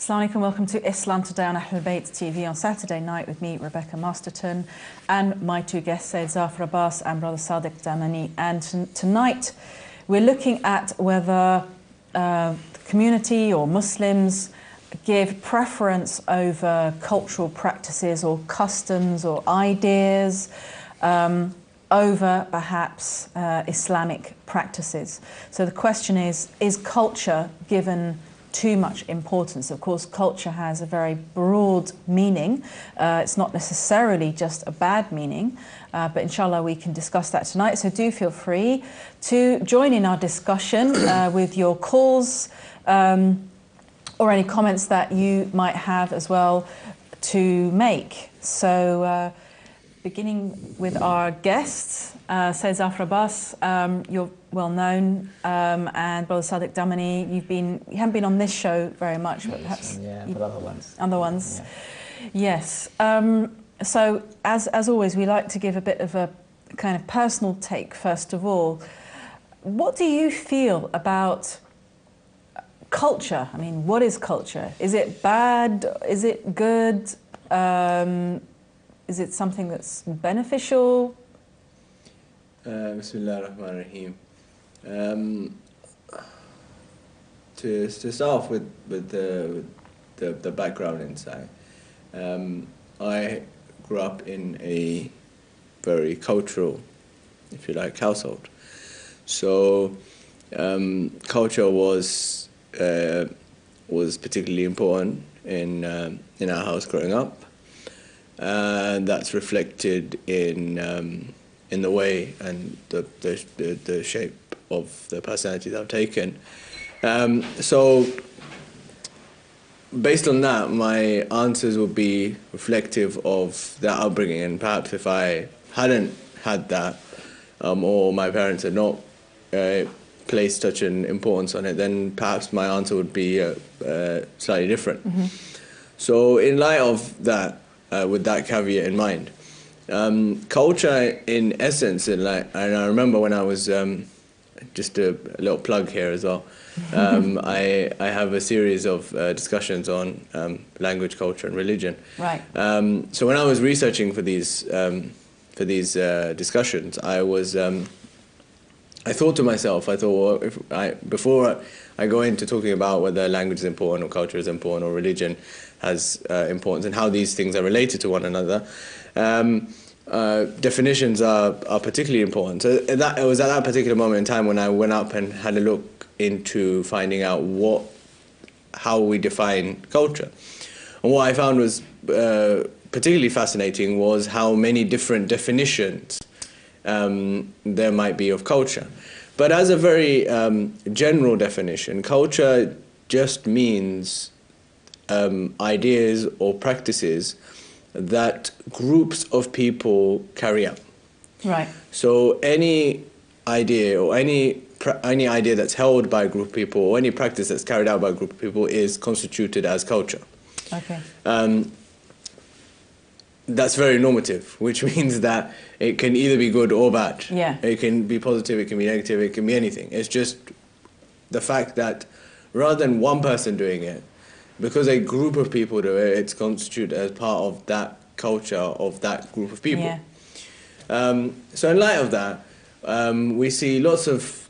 Assalamu alaikum, welcome to Islam Today on Ahlul Bayt TV on Saturday night with me, Rebecca Masterton, and my two guests, Zafar, Abbas and brother Sadiq Damani. And tonight we're looking at whether the community or Muslims give preference over cultural practices or customs or ideas over perhaps Islamic practices. So the question is culture given too much importance? Of course, culture has a very broad meaning. It's not necessarily just a bad meaning, but inshallah we can discuss that tonight. So do feel free to join in our discussion with your calls or any comments that you might have as well to make. So beginning with our guests, Sayyid Zafar Abbas, you're well known, and brother Sadiq Damani, you haven't been on this show very much, but perhaps but other ones. Other ones, yeah. Yes. So as always, we like to give a bit of a kind of personal take first of all. What do you feel about culture? I mean, what is culture? Is it bad? Is it good? Is it something that's beneficial? Bismillah ar-Rahman ar-Rahim. To start off with the background inside, I grew up in a very cultural, if you like, household. So culture was particularly important in our house growing up, and that's reflected in the way and the shape of the personalities I've taken. So based on that, my answers would be reflective of that upbringing, and perhaps if I hadn't had that, or my parents had not placed such an importance on it, then perhaps my answer would be slightly different. Mm-hmm. So in light of that, with that caveat in mind, culture in essence, and I remember when I was, just a little plug here as well, I have a series of discussions on language, culture and religion. Right. So when I was researching for these discussions, I thought to myself, well, before I go into talking about whether language is important or culture is important or religion has importance and how these things are related to one another, definitions are particularly important. So it was at that particular moment in time when I went up and had a look into finding out how we define culture. And what I found was particularly fascinating was how many different definitions there might be of culture. But as a very general definition, culture just means ideas or practices that groups of people carry out. Right. So any idea or any idea that's held by a group of people or any practice that's carried out by a group of people is constituted as culture. Okay. That's very normative, which means that it can either be good or bad. Yeah. It can be positive, it can be negative, it can be anything. It's just the fact that rather than one person doing it, because a group of people do it, it's constituted as part of that culture of that group of people. Yeah. So in light of that, we see lots of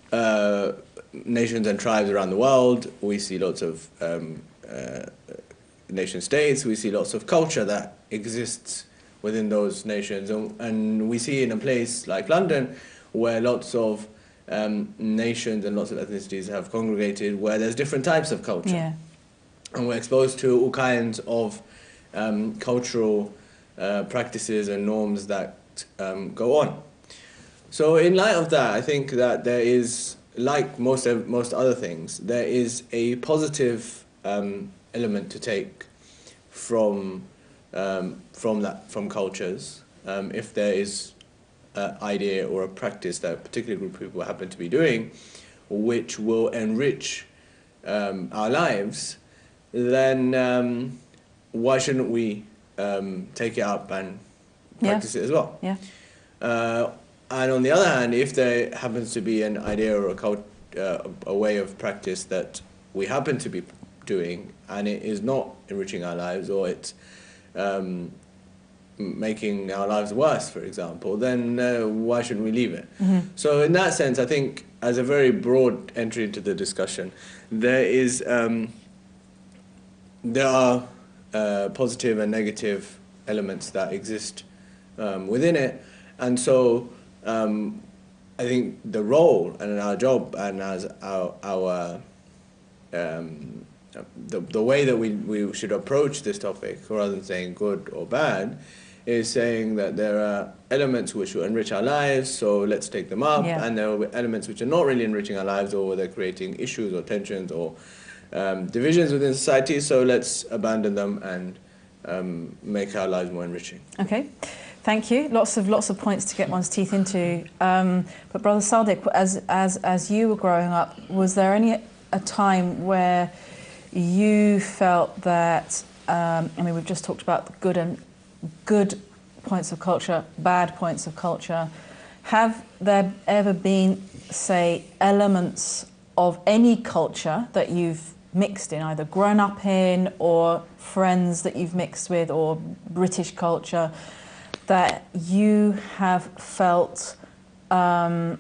nations and tribes around the world. We see lots of nation states. We see lots of culture that exists within those nations. And we see in a place like London where lots of nations and lots of ethnicities have congregated, where there's different types of culture. Yeah. And we're exposed to all kinds of cultural practices and norms that go on. So in light of that, I think that there is, like most other things, there is a positive element to take from cultures, if there is an idea or a practice that a particular group of people happen to be doing, which will enrich our lives, then why shouldn't we take it up and practice it as well? Yeah. And on the other hand, if there happens to be an idea or a way of practice that we happen to be doing and it is not enriching our lives, or it's making our lives worse, for example, then why shouldn't we leave it? So in that sense, I think as a very broad entry into the discussion, there are positive and negative elements that exist within it, and so I think the role and our job and as our the way that we should approach this topic, rather than saying good or bad, is saying that there are elements which will enrich our lives, so let's take them up, and there are elements which are not really enriching our lives, or they're creating issues or tensions or divisions within society, so let's abandon them and make our lives more enriching. Okay, thank you. Lots of points to get one's teeth into. But Brother Sadiq, as you were growing up, was there a time where you felt that, I mean, we've just talked about the good points of culture, bad points of culture. Have there ever been, say, elements of any culture that you've mixed in, either grown up in or friends that you've mixed with, or British culture, that you have felt don't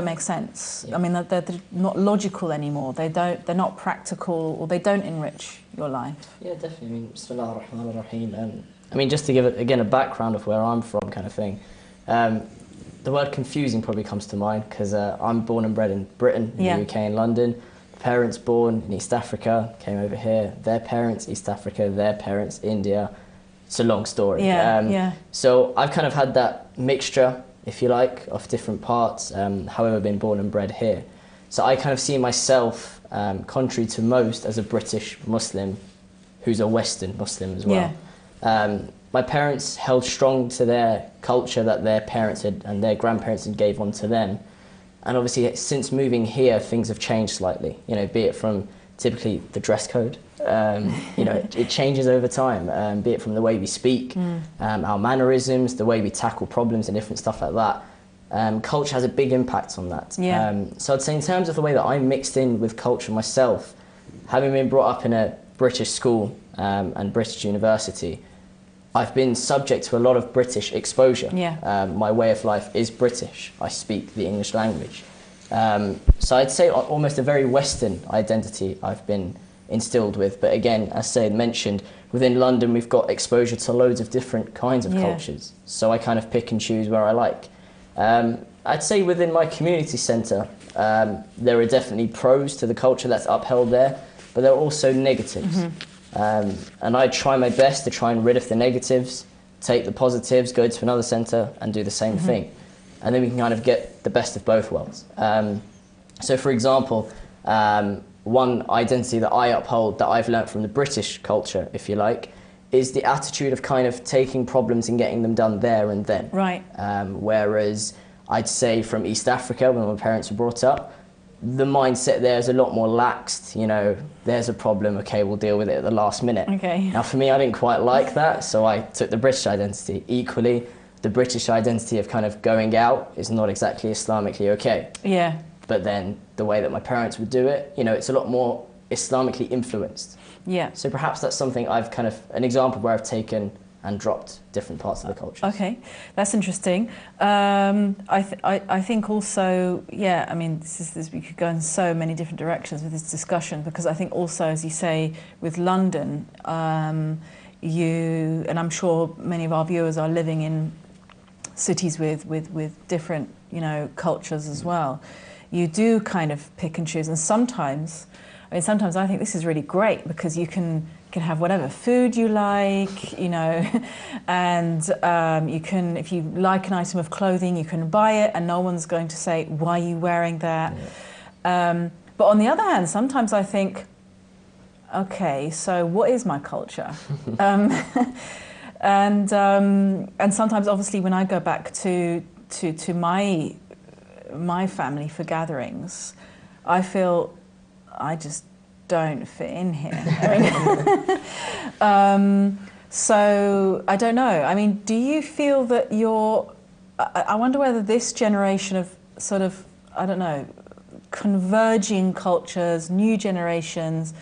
make sense? I mean, they're not logical anymore. They're not practical, or they don't enrich your life. Yeah, definitely. I mean, Bismillah ar-Rahman ar-Rahim. I mean, just to give it again a background of where I'm from, kind of thing. The word confusing probably comes to mind because I'm born and bred in Britain, in the UK, in London. Parents born in East Africa, came over here. Their parents, East Africa. Their parents, India. It's a long story. So I've kind of had that mixture, if you like, of different parts, however, been born and bred here. So I kind of see myself, contrary to most, as a British Muslim who's a Western Muslim as well. My parents held strong to their culture that their parents had and their grandparents had gave on to them. And obviously, since moving here, things have changed slightly, you know, be it from typically the dress code, you know, it changes over time, be it from the way we speak, our mannerisms, the way we tackle problems and different stuff like that. Culture has a big impact on that. So I'd say in terms of the way that I'm mixed in with culture myself, having been brought up in a British school and British university, I've been subject to a lot of British exposure. My way of life is British. I speak the English language. So I'd say almost a very Western identity I've been instilled with. But again, as Said mentioned, within London we've got exposure to loads of different kinds of cultures. So I kind of pick and choose where I like. I'd say within my community centre, there are definitely pros to the culture that's upheld there, but there are also negatives. And I try my best to try and rid of the negatives, take the positives, go to another centre and do the same thing. And then we can kind of get the best of both worlds. So for example, one identity that I uphold that I've learnt from the British culture, if you like, is the attitude of kind of taking problems and getting them done there and then. Whereas I'd say from East Africa, when my parents were brought up, the mindset there is a lot more laxed. You know, there's a problem, okay, we'll deal with it at the last minute. Now for me, I didn't quite like that, so I took the British identity. Equally, the British identity of kind of going out is not exactly Islamically okay. But then the way that my parents would do it, you know, it's a lot more Islamically influenced. So perhaps that's something I've kind of, an example where I've taken and dropped different parts of the culture. Okay, that's interesting. I think also, I mean, we could go in so many different directions with this discussion, because I think also, as you say, with London, and I'm sure many of our viewers are living in cities with different, you know, cultures as well. You do kind of pick and choose, and sometimes I think this is really great because you can have whatever food you like, you know, and you can, if you like an item of clothing, you can buy it and no one's going to say, why are you wearing that? But on the other hand, sometimes I think, okay, so what is my culture? And sometimes, obviously, when I go back to my family for gatherings, I feel I just don't fit in here. So I don't know. I mean, do you feel that I wonder whether this generation of sort of, I don't know, converging cultures, new generations,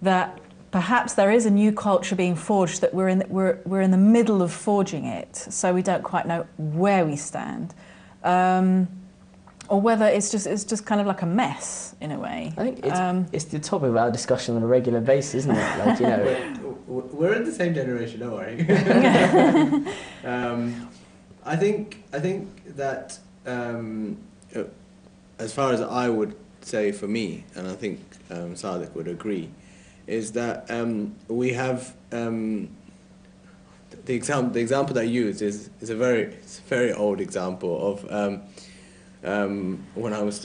that perhaps there is a new culture being forged, that we're in the middle of forging it, so we don't quite know where we stand, or whether it's just kind of like a mess in a way. I think it's the topic of our discussion on a regular basis, isn't it? Like, you know, we're in the same generation, don't worry. I think that as far as I would say for me, and I think Sadiq would agree, is that we have the example that I used is a very old example of when I was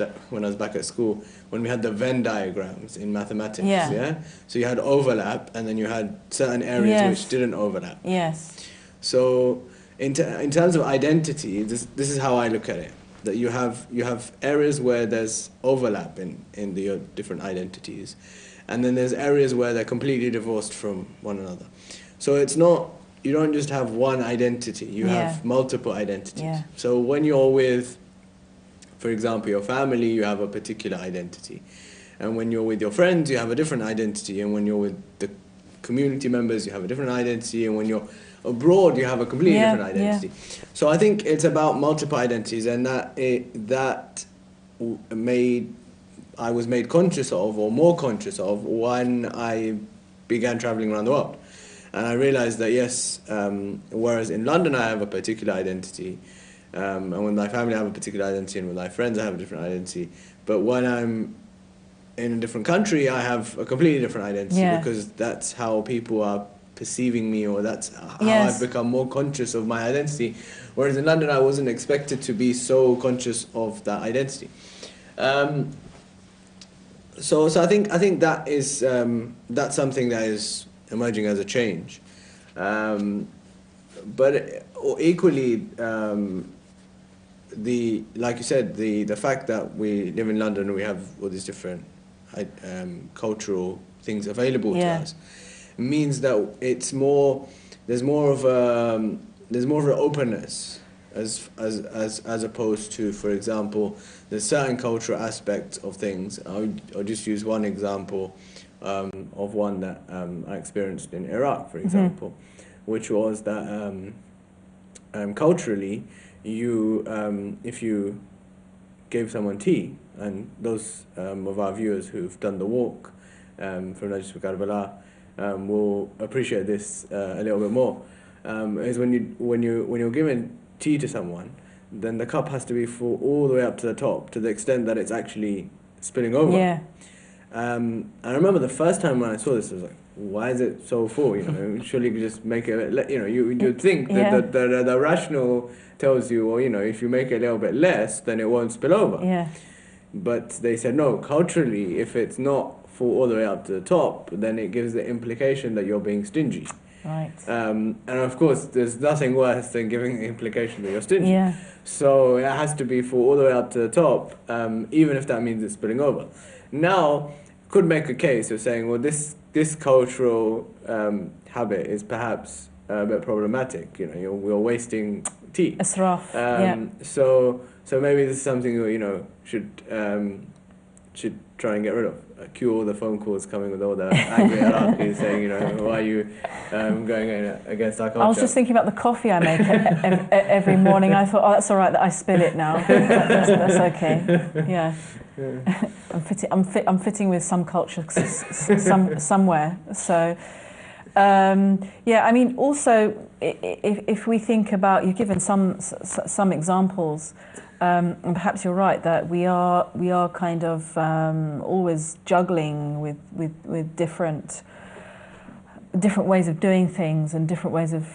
back at school, when we had the Venn diagrams in mathematics. Yeah. So you had overlap, and then you had certain areas which didn't overlap. Yes. So in terms of identity, this is how I look at it. That you have areas where there's overlap in the different identities, and then there's areas where they're completely divorced from one another. So it's not, you don't just have one identity, you have multiple identities. Yeah. So when you're with, for example, your family, you have a particular identity. And when you're with your friends, you have a different identity. And when you're with the community members, you have a different identity. And when you're abroad, you have a completely different identity. Yeah. So I think it's about multiple identities, and I was made conscious of, or more conscious of, when I began traveling around the world. And I realized that, yes, whereas in London I have a particular identity, and with my family I have a particular identity, and with my friends I have a different identity, but when I'm in a different country I have a completely different identity, because that's how people are perceiving me, or that's how I've become more conscious of my identity. Whereas in London I wasn't expected to be so conscious of that identity. So I think that is that's something that is emerging as a change, but equally, like you said, the fact that we live in London, we have all these different cultural things available to us, means that it's more, there's more of an openness, as opposed to, for example, there's certain cultural aspects of things. I'll just use one example of one that I experienced in Iraq, for example, which was that culturally, if you gave someone tea, and those of our viewers who've done the walk from Najis to Karbala will appreciate this a little bit more, is when you're given tea to someone, then the cup has to be full all the way up to the top, to the extent that it's actually spilling over. Yeah. I remember the first time when I saw this, I was like, why is it so full? You know, surely you could just make it, you know, you'd think that the rational tells you, well, you know, if you make it a little bit less, then it won't spill over. Yeah. But they said, no, culturally, if it's not full all the way up to the top, then it gives the implication that you're being stingy. Right. And of course, there's nothing worse than giving the implication that you're stingy. Yeah. So it has to be full all the way up to the top, even if that means it's spilling over. Now, could make a case of saying, well, this cultural habit is perhaps a bit problematic. You know, we're wasting tea. Israf. So maybe this is something you know should try and get rid of. Cue all the phone calls coming with all the angry Iraqis saying, you know, why are you going against our culture? I was just thinking about the coffee I make every morning. I thought, oh, that's all right that I spill it now. That's okay. Yeah. I'm fitting with some culture somewhere. So yeah, I mean, also if we think about, you've given some examples, and perhaps you're right that we are kind of always juggling with different ways of doing things and different ways of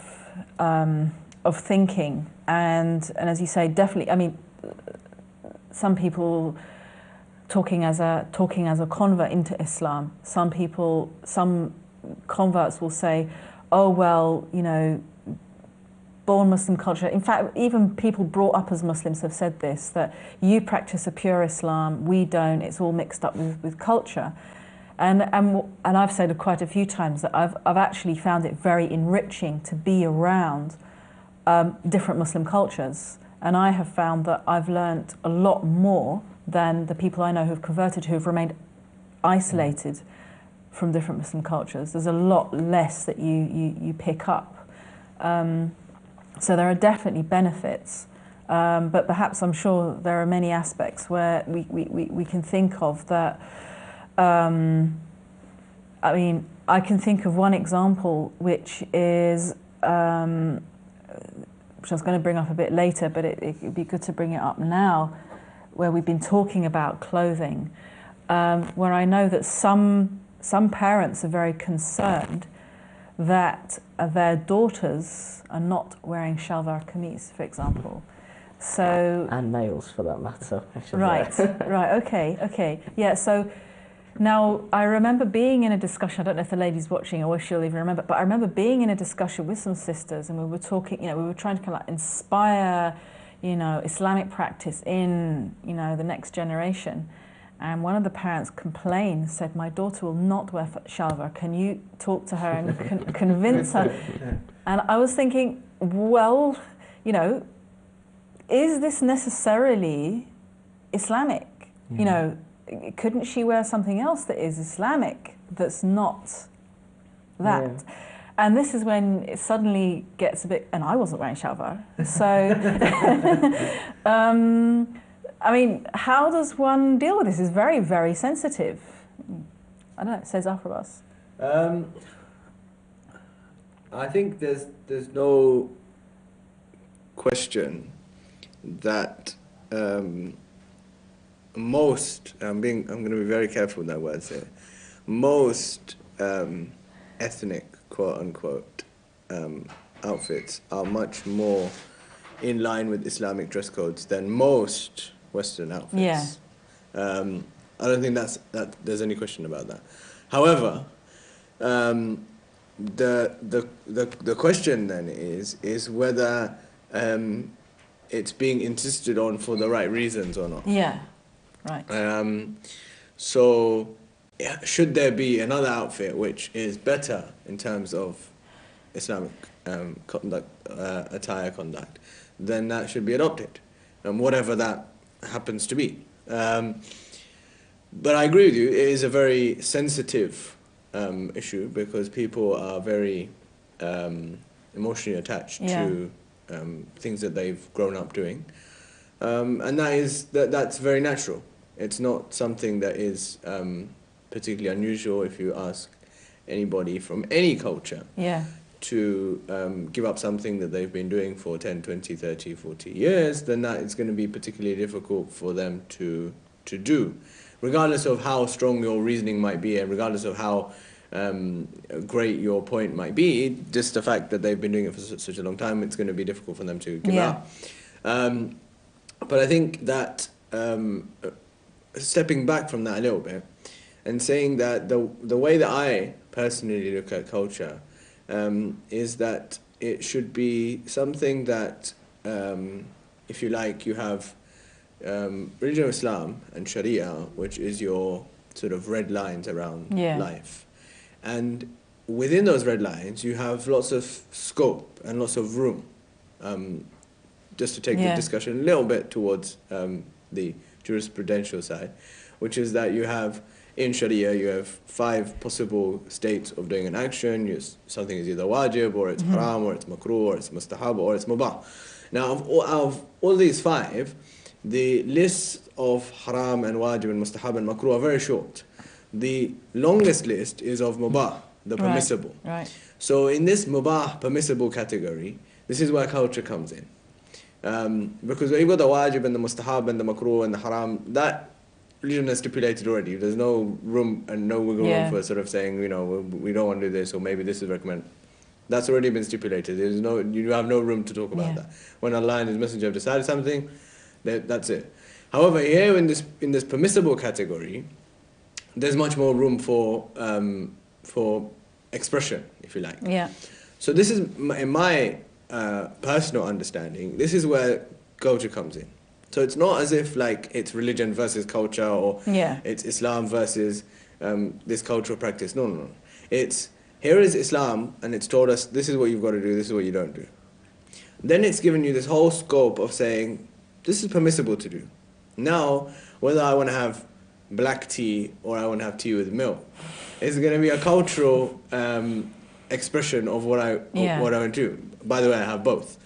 thinking, and as you say, definitely. I mean, some people talking as a convert into Islam. Some converts will say, oh well, you know, born Muslim culture. In fact, even people brought up as Muslims have said this, that you practice a pure Islam, we don't, it's all mixed up with culture. And I've said it quite a few times that I've actually found it very enriching to be around different Muslim cultures. And I have found that I've learnt a lot more than the people I know who've converted, who've remained isolated from different Muslim cultures. There's a lot less that you pick up. So there are definitely benefits, but perhaps I'm sure there are many aspects where we can think of that. I mean, I can think of one example which is, which I was going to bring up a bit later, but it would be good to bring it up now, where we've been talking about clothing, where I know that some parents are very concerned that their daughters are not wearing shalwar kameez, for example. So and nails, for that matter. Right, okay. Yeah, so now I remember being in a discussion, I don't know if the lady's watching or if she'll even remember, but I remember being in a discussion with some sisters, and we were talking, we were trying to kind of like inspire, Islamic practice in, the next generation. And one of the parents complained, said, my daughter will not wear shalwar. Can you talk to her and convince her? And I was thinking, well, is this necessarily Islamic? Couldn't she wear something else that is Islamic that's not that? Yeah. And this is when it suddenly gets a bit, and I wasn't wearing shalwar. So, I mean, how does one deal with this? It's very, very sensitive. I don't know, says Abbas. I think there's no question that most, I'm going to be very careful with that word here, most ethnic, quote unquote, outfits are much more in line with Islamic dress codes than most Western outfits. Yeah. I don't think there's any question about that. However, the question then is whether it's being insisted on for the right reasons or not. Yeah, right. So, should there be another outfit which is better in terms of Islamic attire conduct, then that should be adopted, whatever that happens to be. But I agree with you, it is a very sensitive issue because people are very emotionally attached to things that they've grown up doing. And that's very natural. It's not something that is particularly unusual if you ask anybody from any culture to give up something that they've been doing for 10, 20, 30, 40 years, then that is going to be particularly difficult for them to do. Regardless of how strong your reasoning might be and regardless of how great your point might be, just the fact that they've been doing it for such a long time, it's going to be difficult for them to give up. But I think that stepping back from that a little bit and saying that the way that I personally look at culture is that it should be something that, if you like, you have religion of Islam and Sharia, which is your sort of red lines around life. And within those red lines, you have lots of scope and lots of room. Just to take the discussion a little bit towards the jurisprudential side, which is that you have, in Sharia, you have 5 possible states of doing an action. Something is either wajib, or it's haram, or it's makruh, or it's mustahab, or it's mubah. Now, of all these 5, the list of haram and wajib and mustahab and makruh are very short. The longest list is of mubah, the permissible. Right. So in this mubah, permissible category, this is where culture comes in. Because when you've got the wajib and the mustahab and the makruh and the haram, that religion has stipulated already. There's no room and no wiggle room for sort of saying, we don't want to do this, or maybe this is recommended. That's already been stipulated. You have no room to talk about that. When Allah and His Messenger have decided something, that's it. However, here in this permissible category, there's much more room for expression, if you like. Yeah. So this is, in my personal understanding, this is where culture comes in. So it's not as if like it's religion versus culture, or it's Islam versus this cultural practice. No. It's, here is Islam, and it's told us this is what you've got to do, this is what you don't do. Then it's given you this whole scope of saying, this is permissible to do. Now, whether I want to have black tea or I want to have tea with milk, it's going to be a cultural expression of what I want to do. By the way, I have both.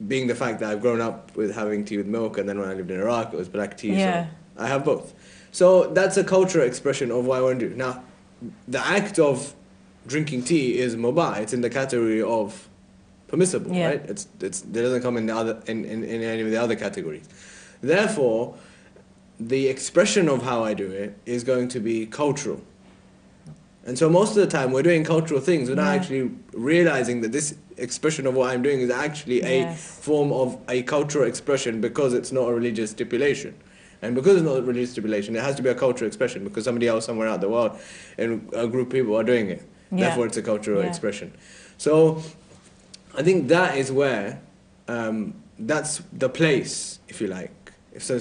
Being the fact that I've grown up with having tea with milk, and then when I lived in Iraq, it was black tea. Yeah. So I have both. So that's a cultural expression of what I want to do. Now, the act of drinking tea is mubah. It's in the category of permissible, right? It doesn't come in any of the other categories. Therefore, the expression of how I do it is going to be cultural. And so most of the time we're doing cultural things without actually realizing that this expression of what I'm doing is actually a form of a cultural expression, because it's not a religious stipulation. And because it's not a religious stipulation, it has to be a cultural expression because somebody else somewhere out in the world and a group of people are doing it. Therefore it's a cultural expression. So I think that is where, that's the place, if you like. So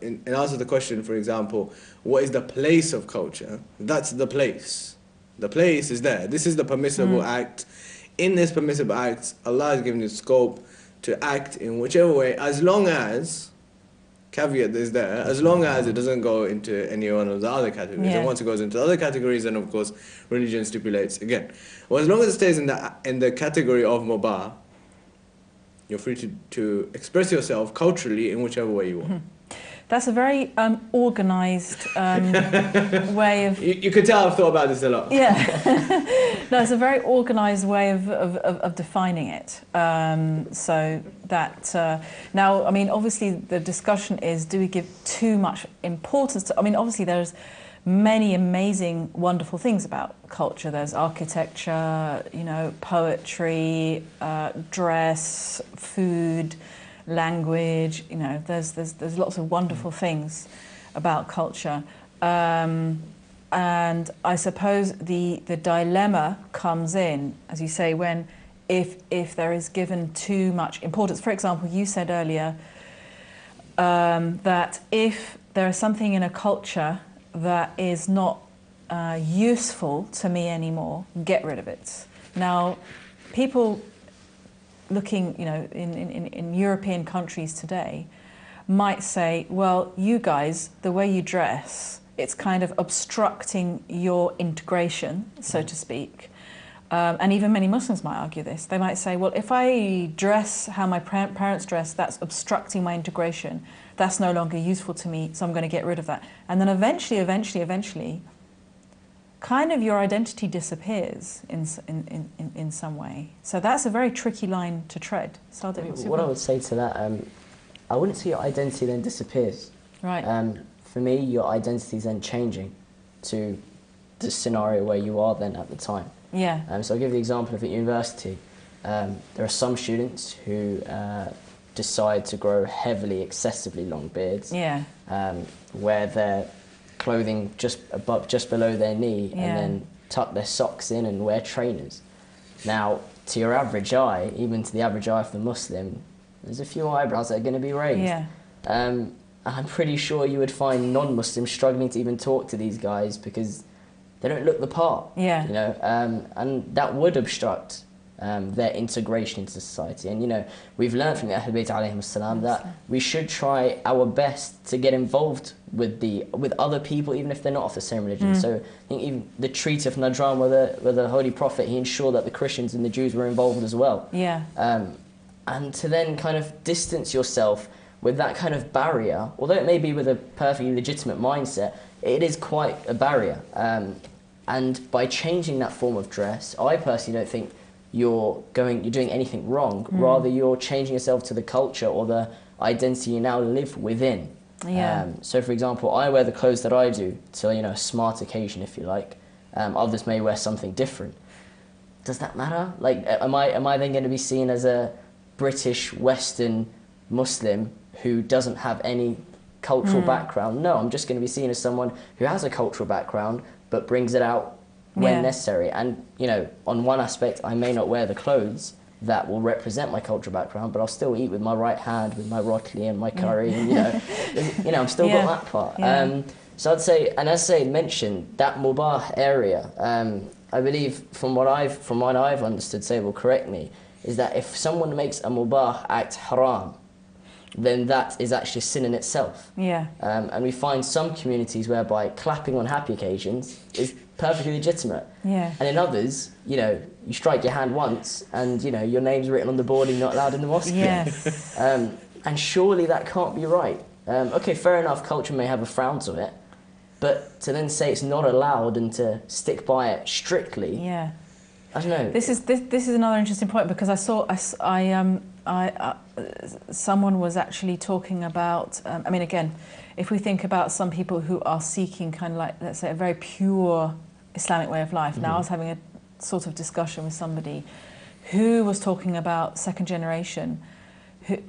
in answer to the question, for example, what is the place of culture? That's the place. The place is there. This is the permissible act. In this permissible act, Allah has given you scope to act in whichever way, as long as, caveat is there, as long as it doesn't go into any one of the other categories. And once it goes into other categories, then of course religion stipulates again. Well, as long as it stays in the category of mubah, you're free to express yourself culturally in whichever way you want. That's a very organised way of... You could tell I've thought about this a lot. Yeah. No, it's a very organised way of defining it. So that... now, I mean, obviously the discussion is, do we give too much importance to... I mean, obviously there's many amazing, wonderful things about culture. There's architecture, you know, poetry, dress, food, language, you know, there's lots of wonderful things about culture. And I suppose the dilemma comes in, as you say, when if there is given too much importance. For example, you said earlier that if there is something in a culture that is not useful to me anymore, get rid of it. Now, people looking, you know, in European countries today might say, well, you guys, the way you dress, it's kind of obstructing your integration, so to speak. And even many Muslims might argue this. They might say, well, if I dress how my parents dress, that's obstructing my integration. That's no longer useful to me, so I'm going to get rid of that. And then eventually, kind of your identity disappears in some way. So that's a very tricky line to tread. Sadiq, what I would say to that, I wouldn't say your identity then disappears. Right. For me, your identity is then changing to the scenario where you are then at the time. Yeah. So I'll give you the example of at university. There are some students who decide to grow heavily, excessively long beards. Yeah. Wear their clothing just below their knee, and then tuck their socks in and wear trainers. Now, to your average eye, even to the average eye of the Muslim, there's a few eyebrows that are going to be raised. Yeah. I'm pretty sure you would find non-Muslims struggling to even talk to these guys because they don't look the part. Yeah. You know, and that would obstruct their integration into society. And you know, we've learned from the Ahlul Bayt alayhim as-salam that we should try our best to get involved with other people, even if they're not of the same religion. So I think even the Treaty of Najran, where the Holy Prophet, he ensured that the Christians and the Jews were involved as well. Yeah. And to then kind of distance yourself with that kind of barrier, although it may be with a perfectly legitimate mindset, it is quite a barrier. And by changing that form of dress, I personally don't think you're doing anything wrong. Rather, you're changing yourself to the culture or the identity you now live within. Yeah. So, for example, I wear the clothes that I do to, you know, a smart occasion, if you like. Others may wear something different. Does that matter? Like, am I then going to be seen as a British Western Muslim who doesn't have any cultural background? No, I'm just going to be seen as someone who has a cultural background but brings it out when necessary. And, you know, on one aspect, I may not wear the clothes that will represent my cultural background, but I'll still eat with my right hand, with my rotli and my curry, and, you know, I've still got that part. Yeah. So I'd say, and as Said mentioned, that mubah area, I believe from what I've understood, Said will correct me, is that if someone makes a mubah act haram, then that is actually a sin in itself. Yeah. And we find some communities whereby clapping on happy occasions is perfectly legitimate. Yeah. And in others, you know, you strike your hand once and, you know, your name's written on the board and you're not allowed in the mosque. Yes. And surely that can't be right. Okay, fair enough, culture may have a frown to it, but to then say it's not allowed and to stick by it strictly, Yeah. I don't know. This is another interesting point, because I saw someone was actually talking about. I mean, again, if we think about some people who are seeking kind of like, let's say, a very pure Islamic way of life. Now, I was having a sort of discussion with somebody who was talking about second generation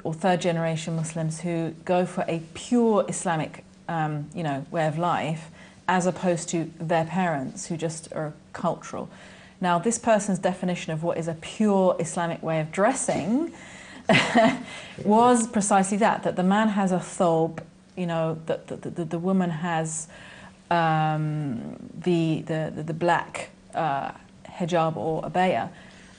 or third generation Muslims who go for a pure Islamic, way of life, as opposed to their parents who just are cultural. Now, this person's definition of what is a pure Islamic way of dressing was precisely that the man has a thobe, that the woman has the black hijab or abaya.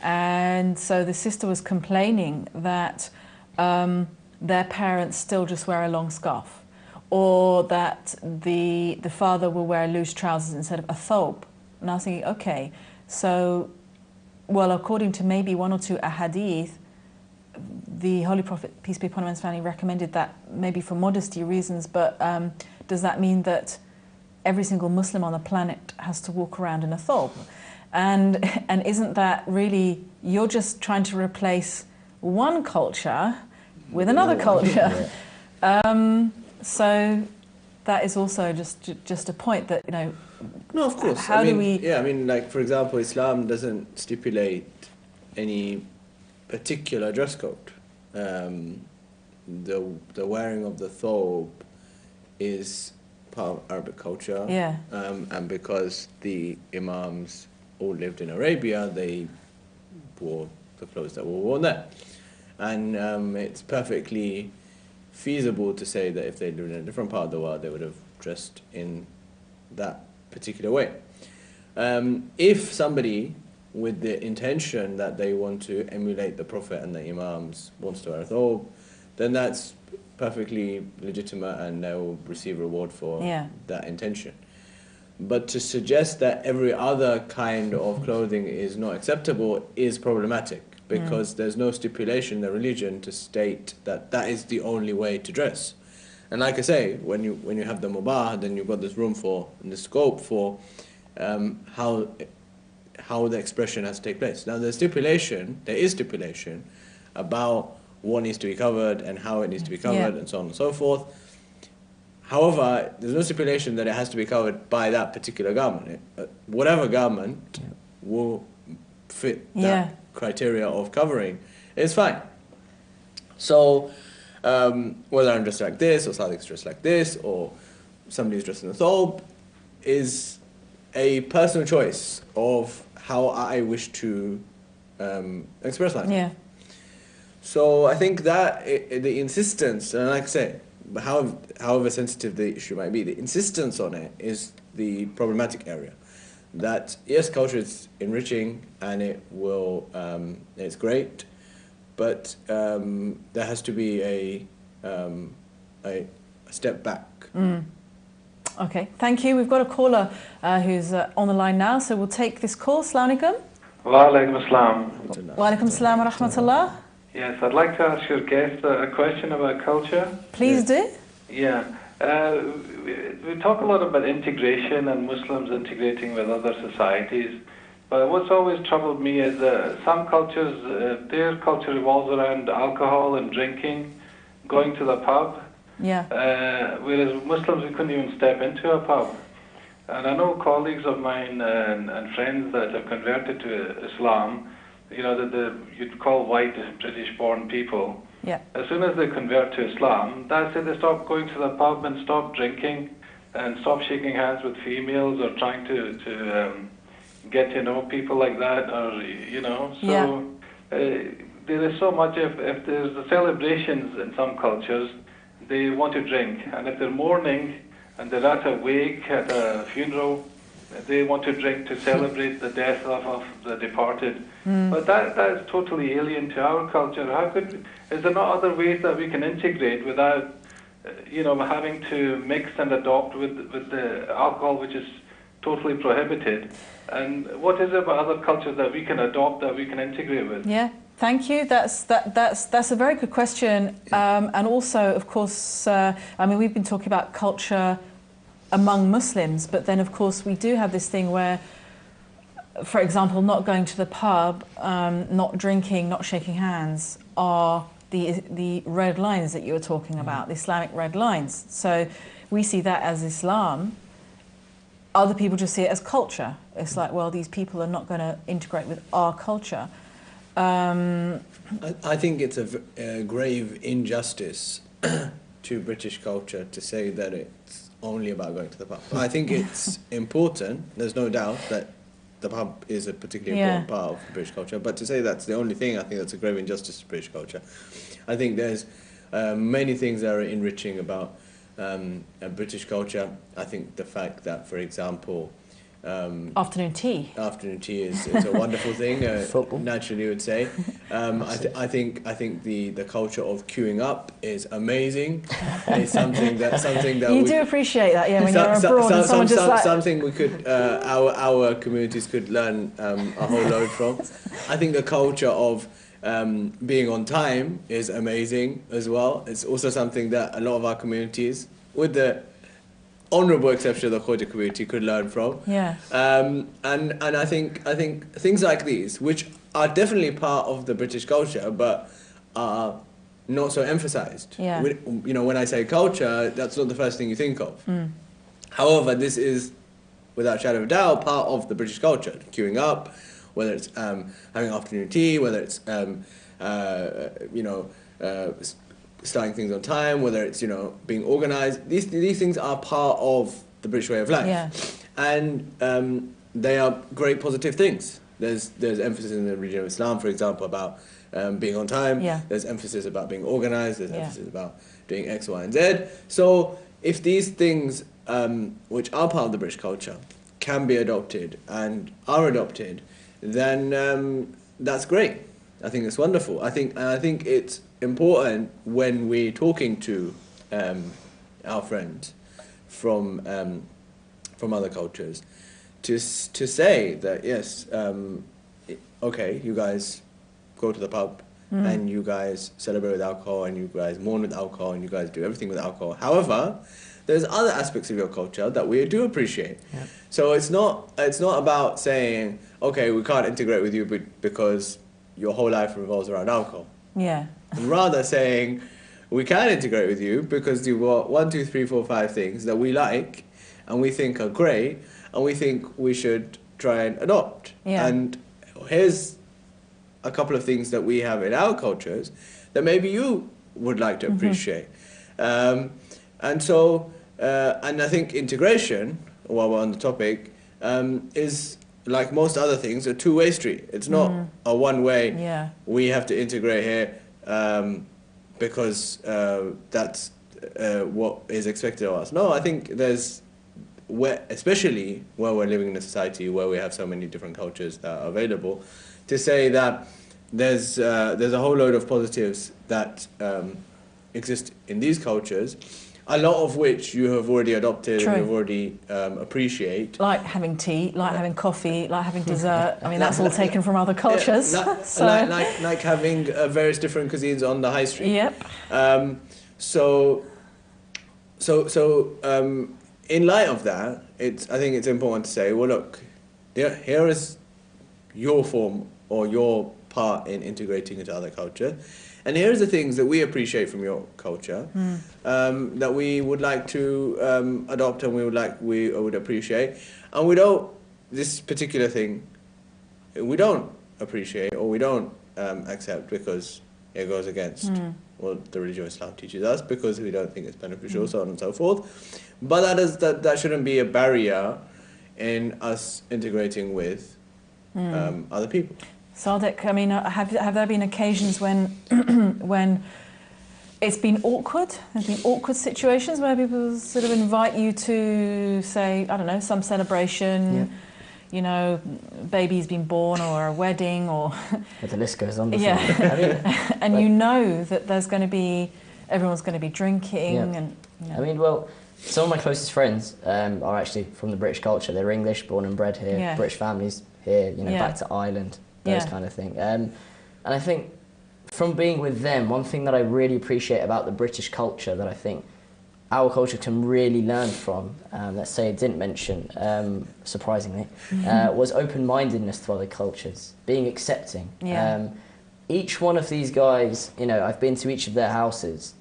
And so the sister was complaining that their parents still just wear a long scarf, or that the father will wear loose trousers instead of a thobe. And I was thinking, okay, so, well, according to maybe one or two ahadith, the Holy Prophet, peace be upon him and his family, recommended that maybe for modesty reasons, but does that mean that every single Muslim on the planet has to walk around in a thobe? And isn't that really, you're just trying to replace one culture with another culture? So that is also just a point that, No, of course. How do we... Yeah, I mean, like, for example, Islam doesn't stipulate any particular dress code. The wearing of the thobe is part of Arabic culture. Yeah. And because the imams all lived in Arabia, they wore the clothes that were worn there. And it's perfectly feasible to say that if they lived in a different part of the world, they would have dressed in that particular way. If somebody with the intention that they want to emulate the Prophet and the Imams wants to wear a thobe, then that's perfectly legitimate and they will receive reward for that intention. But to suggest that every other kind of clothing is not acceptable is problematic, because there's no stipulation in the religion to state that that is the only way to dress. And like I say, when you have the mubah, then you've got this room for and the scope for how the expression has to take place. Now there is stipulation about what needs to be covered and how it needs to be covered and so on and so forth. However, there's no stipulation that it has to be covered by that particular garment. Whatever garment will fit that criteria of covering is fine. So whether I'm dressed like this, or Sadiq's dressed like this, or somebody's dressed in a thobe, is a personal choice of how I wish to express myself. Yeah. So I think that the insistence, and like I say, however sensitive the issue might be, the insistence on it is the problematic area. That yes, culture is enriching and it will, it's great, but there has to be a step back. Okay, thank you. We've got a caller who's on the line now, so we'll take this call. Assalamu alaikum. Wa alaikum assalam. Wa alaikum assalam wa rahmatullah. Yes, I'd like to ask your guest a question about culture. Please do. Yeah. We talk a lot about integration and Muslims integrating with other societies, but what's always troubled me is some cultures, their culture revolves around alcohol and drinking, going to the pub. Yeah. Whereas Muslims, we couldn't even step into a pub. And I know colleagues of mine and friends that have converted to Islam, that you'd call white British-born people. Yeah. As soon as they convert to Islam, that's it. They stop going to the pub and stop drinking and stop shaking hands with females or trying to get to know people like that, or So there is so much. If there's the celebrations in some cultures, they want to drink, and if they're mourning and they're at a wake, at a funeral, they want to drink to celebrate the death of the departed. But that is totally alien to our culture. Is there not other ways that we can integrate without, having to mix and adopt with the alcohol, which is totally prohibited? And what is it about other cultures that we can adopt, that we can integrate with? Yeah, thank you. That's a very good question. And also, of course, we've been talking about culture among Muslims, but then, of course, we do have this thing where, for example, not going to the pub, not drinking, not shaking hands are the red lines that you were talking about, the Islamic red lines. So we see that as Islam. Other people just see it as culture. It's like, well, these people are not going to integrate with our culture. I think it's a grave injustice to British culture to say that it's only about going to the pub. I think it's important, there's no doubt that the pub is a particularly important part of British culture, but to say that's the only thing, I think that's a grave injustice to British culture. I think there's many things that are enriching about British culture. I think the fact that, for example, afternoon tea is a wonderful thing. Football, naturally, you would say. I think the culture of queuing up is amazing. It's something that you do appreciate that, yeah. When you're abroad, and someone just like something we could our communities could learn a whole load from. I think the culture of being on time is amazing as well. It's also something that a lot of our communities, with the honourable exception of the Khoja community, could learn from. Yeah. And I think things like these, which are definitely part of the British culture, but are not so emphasised. Yeah. When I say culture, that's not the first thing you think of. However, this is, without shadow of a doubt, part of the British culture. Queuing up, whether it's having afternoon tea, whether it's starting things on time, whether it's being organised. These things are part of the British way of life, and they are great positive things. There's emphasis in the religion of Islam, for example, about being on time. There's emphasis about being organised. There's emphasis about doing X, Y, and Z. So if these things, which are part of the British culture, can be adopted and are adopted, then that's great. I think it's wonderful. I think it's important when we're talking to our friends from other cultures to say that yes, okay, you guys go to the pub and you guys celebrate with alcohol and you guys mourn with alcohol and you guys do everything with alcohol. However, there's other aspects of your culture that we do appreciate. So it's not about saying, okay, we can't integrate with you because your whole life revolves around alcohol. Rather saying, we can integrate with you because you've got 1, 2, 3, 4, 5 things that we like and we think are great and we think we should try and adopt. And here's a couple of things that we have in our cultures that maybe you would like to appreciate. And I think integration, while we're on the topic, is, like most other things, a two-way street. It's not a one-way, we have to integrate here because that's what is expected of us. No, I think especially where we're living in a society where we have so many different cultures that are available, to say that there's a whole load of positives that exist in these cultures, a lot of which you have already adopted and you've already appreciate. Like having tea, like having coffee, like having dessert. I mean, that's all taken from other cultures. Like having various different cuisines on the high street. In light of that, I think it's important to say, well, look, here is your form or your part in integrating into other culture. And here's the things that we appreciate from your culture that we would like to adopt and we would appreciate. And this particular thing, we don't appreciate or we don't accept because it goes against what the religion of Islam teaches us, because we don't think it's beneficial, so on and so forth. But that shouldn't be a barrier in us integrating with other people. Sadiq, I mean, have there been occasions when it's been awkward. There's been awkward situations where people sort of invite you to, say, I don't know, some celebration. Yeah. You know, baby's been born, or a wedding, or But the list goes on. yeah, I mean, and you know that there's going to be, everyone's going to be drinking, Yeah. and you know. I mean, well, some of my closest friends are actually from the British culture. They're English, born and bred here, Yeah. British families here, you know, Yeah. back to Ireland, those Yeah. kind of thing. And I think from being with them, one thing that I really appreciate about the British culture that I think our culture can really learn from, let's say it didn't mention, surprisingly, was open-mindedness to other cultures, being accepting. Yeah. Each one of these guys, you know, I've been to each of their houses,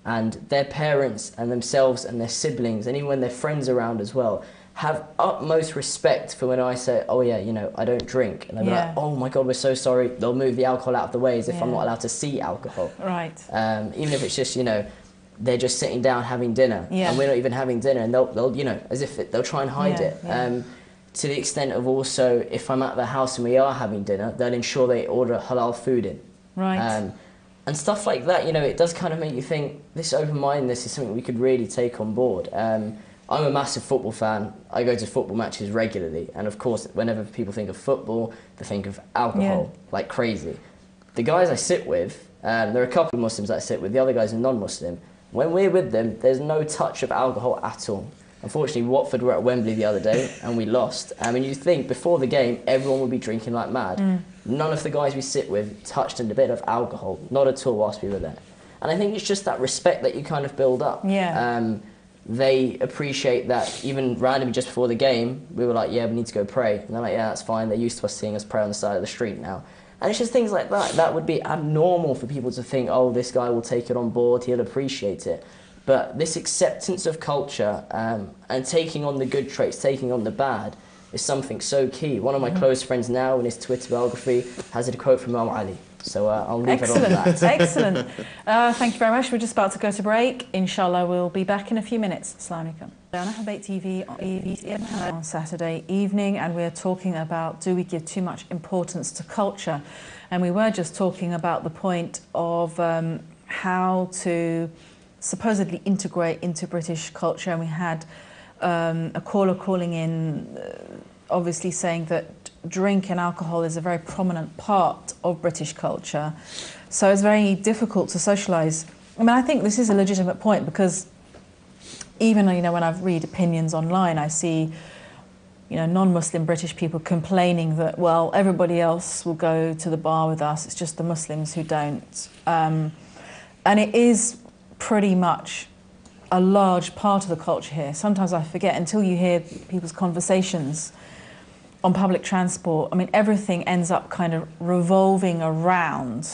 and their parents and themselves and their siblings, and even when their friends around as well, have utmost respect for when I say, oh yeah, you know, I don't drink. And they'll be like, oh my God, we're so sorry. They'll move the alcohol out of the way as if I'm not allowed to see alcohol. Right. Even if it's just, you know, they're just sitting down having dinner, and we're not even having dinner, and they'll you know, as if they'll try and hide it. To the extent of also, if I'm at the house and we are having dinner, they'll ensure they order halal food in. Right. And stuff like that, you know, it does kind of make you think this open-mindedness is something we could really take on board. I'm a massive football fan. I go to football matches regularly, and of course, whenever people think of football, they think of alcohol like crazy. The guys I sit with, there are a couple of Muslims that I sit with, the other guys are non-Muslim. When we're with them, there's no touch of alcohol at all. Unfortunately, Watford were at Wembley the other day and we lost. I mean, you think before the game, everyone would be drinking like mad. None of the guys we sit with touched a bit of alcohol, not at all whilst we were there. And I think it's just that respect that you kind of build up. They appreciate that even randomly just before the game, we were like, yeah, we need to go pray. And they're like, yeah, that's fine. They're used to us seeing us pray on the side of the street now. And it's just things like that. That would be abnormal for people to think, oh, this guy will take it on board, he'll appreciate it. But this acceptance of culture and taking on the good traits, taking on the bad, is something so key. One of my close friends now in his Twitter biography has a quote from Imam Ali. So I'll leave it on that. Excellent. Thank you very much. We're just about to go to break. Inshallah, we'll be back in a few minutes. Assalamu alaikum. On Ahlbayt TV on Saturday evening, and we're talking about, do we give too much importance to culture? And we were just talking about the point of how to supposedly integrate into British culture, and we had a caller calling in, obviously saying that drink and alcohol is a very prominent part of British culture, so it's very difficult to socialise. I mean, I think this is a legitimate point, because even, you know, when I read opinions online, I see, you know, non-Muslim British people complaining that, well, everybody else will go to the bar with us, it's just the Muslims who don't. And it is pretty much a large part of the culture here. Sometimes I forget until you hear people's conversations on public transport. I mean, everything ends up kind of revolving around,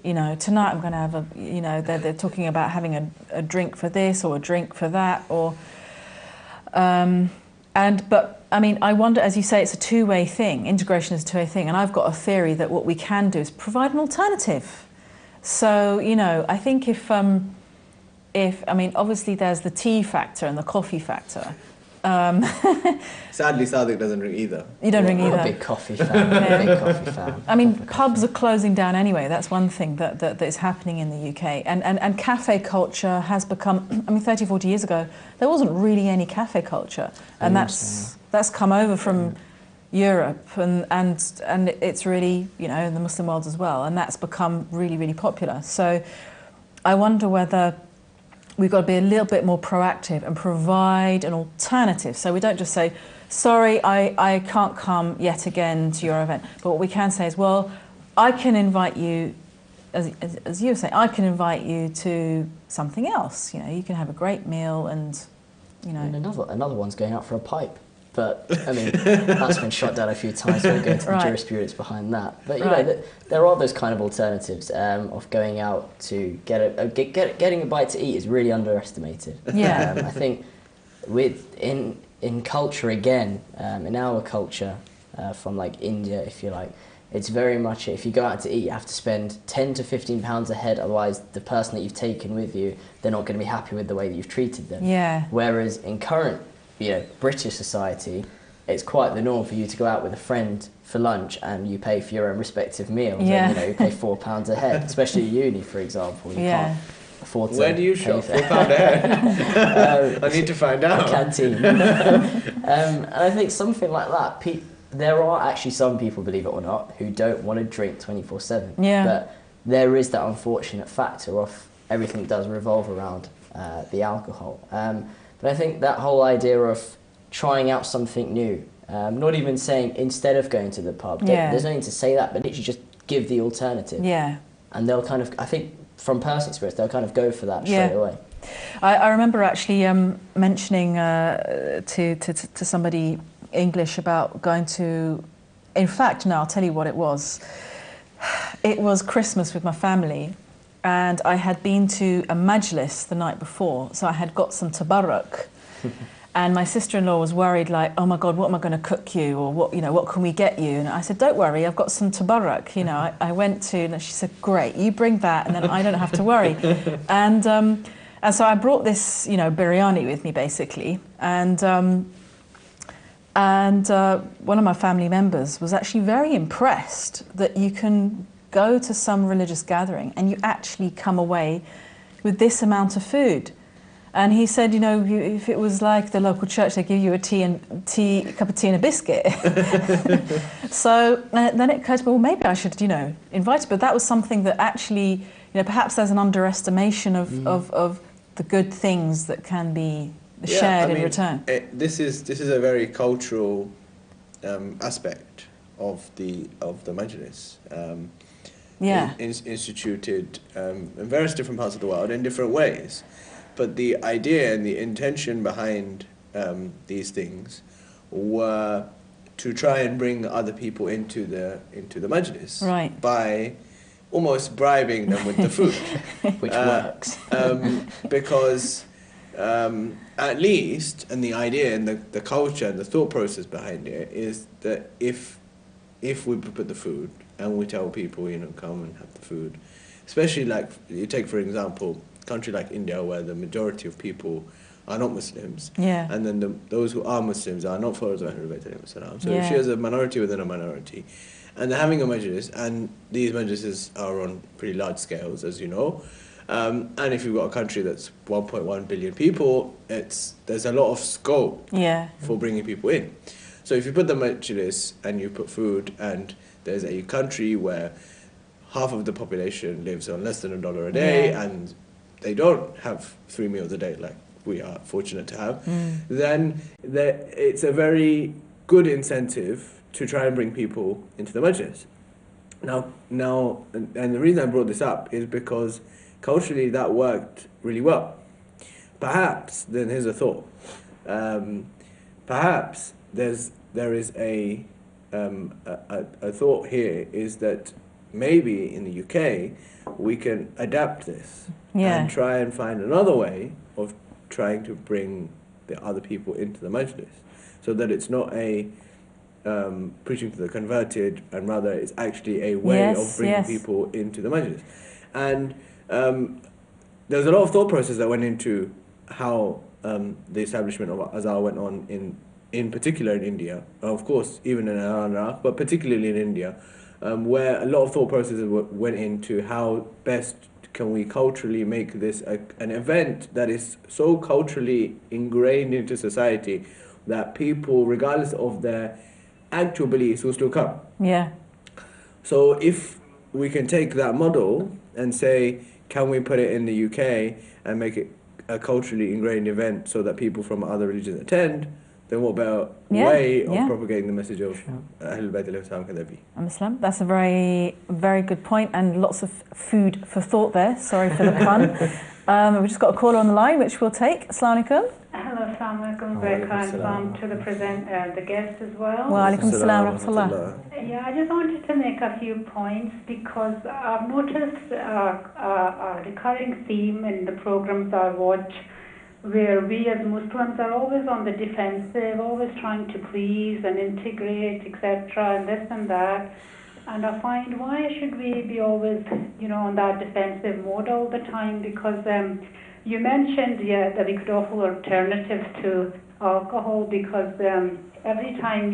you know, tonight I'm going to have a, you know, they're talking about having a drink for this or a drink for that, or, but I mean, I wonder, as you say, it's a two-way thing. Integration is a two-way thing, and I've got a theory that what we can do is provide an alternative. So, you know, I think if I mean, obviously there's the tea factor and the coffee factor. Sadly, Sadiq doesn't drink either. You don't drink either? I'm a big coffee fan. Big coffee fan. I mean, pubs are closing down anyway. That's one thing that is happening in the UK. And cafe culture has become, I mean, 30, 40 years ago, there wasn't really any cafe culture. And that's come over from Europe, and it's really, you know, in the Muslim world as well. And that's become really, really popular. So I wonder whether we've got to be a little bit more proactive and provide an alternative. So we don't just say, sorry, I can't come yet again to your event. But what we can say is, well, I can invite you, as you were saying, I can invite you to something else. You know, you can have a great meal and, you know. And another one's going out for a pipe. But, I mean, that's been shot down a few times. We won't go into the jurisprudence behind that. But, you know, there are those kind of alternatives of going out to getting a bite to eat is really underestimated. Yeah. I think in culture, again, in our culture, from like India, if you like, it's very much, if you go out to eat, you have to spend 10 to 15 pounds a head, otherwise the person that you've taken with you, they're not going to be happy with the way that you've treated them. Yeah. Whereas in current, you know, British society, it's quite the norm for you to go out with a friend for lunch and you pay for your own respective meals. Yeah. And, you know, you pay £4 a head, especially at uni, for example. You afford to Where do you pay shop? for £4 a head. I need to find out. Canteen. And I think something like that, there are actually some people, believe it or not, who don't want to drink 24/7. Yeah. But there is that unfortunate factor of everything does revolve around the alcohol. But I think that whole idea of trying out something new, not even saying instead of going to the pub, there's no need to say that, but literally just give the alternative. Yeah. And they'll kind of, I think from personal experience, they'll kind of go for that straight away. I remember actually mentioning to somebody English about going to, in fact, no, I'll tell you what it was. It was Christmas with my family, and I had been to a majlis the night before, so I had got some tabarruk. And my sister-in-law was worried, like, oh my God, what am I going to cook you? Or what can we get you? And I said, don't worry, I've got some tabarruk. You know, I went to, and she said, great, you bring that, and then I don't have to worry. And so I brought this, biryani with me, basically. And one of my family members was actually very impressed that you can go to some religious gathering and you actually come away with this amount of food. And he said, if it was like the local church, they give you a cup of tea and a biscuit. So then it occurred to me, well, maybe I should, invite it. But that was something that actually, perhaps there's an underestimation of the good things that can be shared in return. This is a very cultural aspect of the majlis. Instituted in various different parts of the world in different ways. But the idea and the intention behind these things were to try and bring other people into the majlis, right, by almost bribing them with the food, which works, because at least, and the idea and the culture and the thought process behind it is that if we put the food and we tell people, come and have the food, especially like you take for example a country like India where the majority of people are not Muslims, and then those who are Muslims are not followers of Ahlul Bayt. So if she has a minority within a minority, and they're having a majlis, and these majlises are on pretty large scales, as you know, and if you've got a country that's 1.1 billion people, there's a lot of scope for bringing people in. So if you put the majlis and you put food, and there's a country where half of the population lives on less than $1 a day, and they don't have 3 meals a day like we are fortunate to have, then it's a very good incentive to try and bring people into the majlis. Now, and the reason I brought this up is because culturally that worked really well. Perhaps, then here's a thought, perhaps there is a thought here is that maybe in the UK we can adapt this and try and find another way of trying to bring the other people into the majlis, so that it's not a preaching to the converted, and rather it's actually a way of bringing people into the majlis. And there's a lot of thought process that went into how the establishment of Azhar went on in particular in India, of course even in Iraq, but particularly in India, where a lot of thought processes went into how best can we culturally make this an event that is so culturally ingrained into society that people, regardless of their actual beliefs, will still come. So if we can take that model and say, can we put it in the UK and make it a culturally ingrained event so that people from other religions attend, then what better way of propagating the message of Ahlul Bayt can there be? Islam. That's a very, very good point, and lots of food for thought there. Sorry for the pun. We've just got a caller on the line, which we'll take. Assalamu alaikum. Hello, assalamu alaikum. Very kind to the guest as well. Wa alaikum assalam wa rahmatullah. Yeah, I just wanted to make a few points because I've noticed a recurring theme in the programs I watch, where we as Muslims are always on the defensive, always trying to please and integrate, etc., and this and that. And I find, why should we be always, on that defensive mode all the time? Because you mentioned, that we could offer alternatives to alcohol, because every time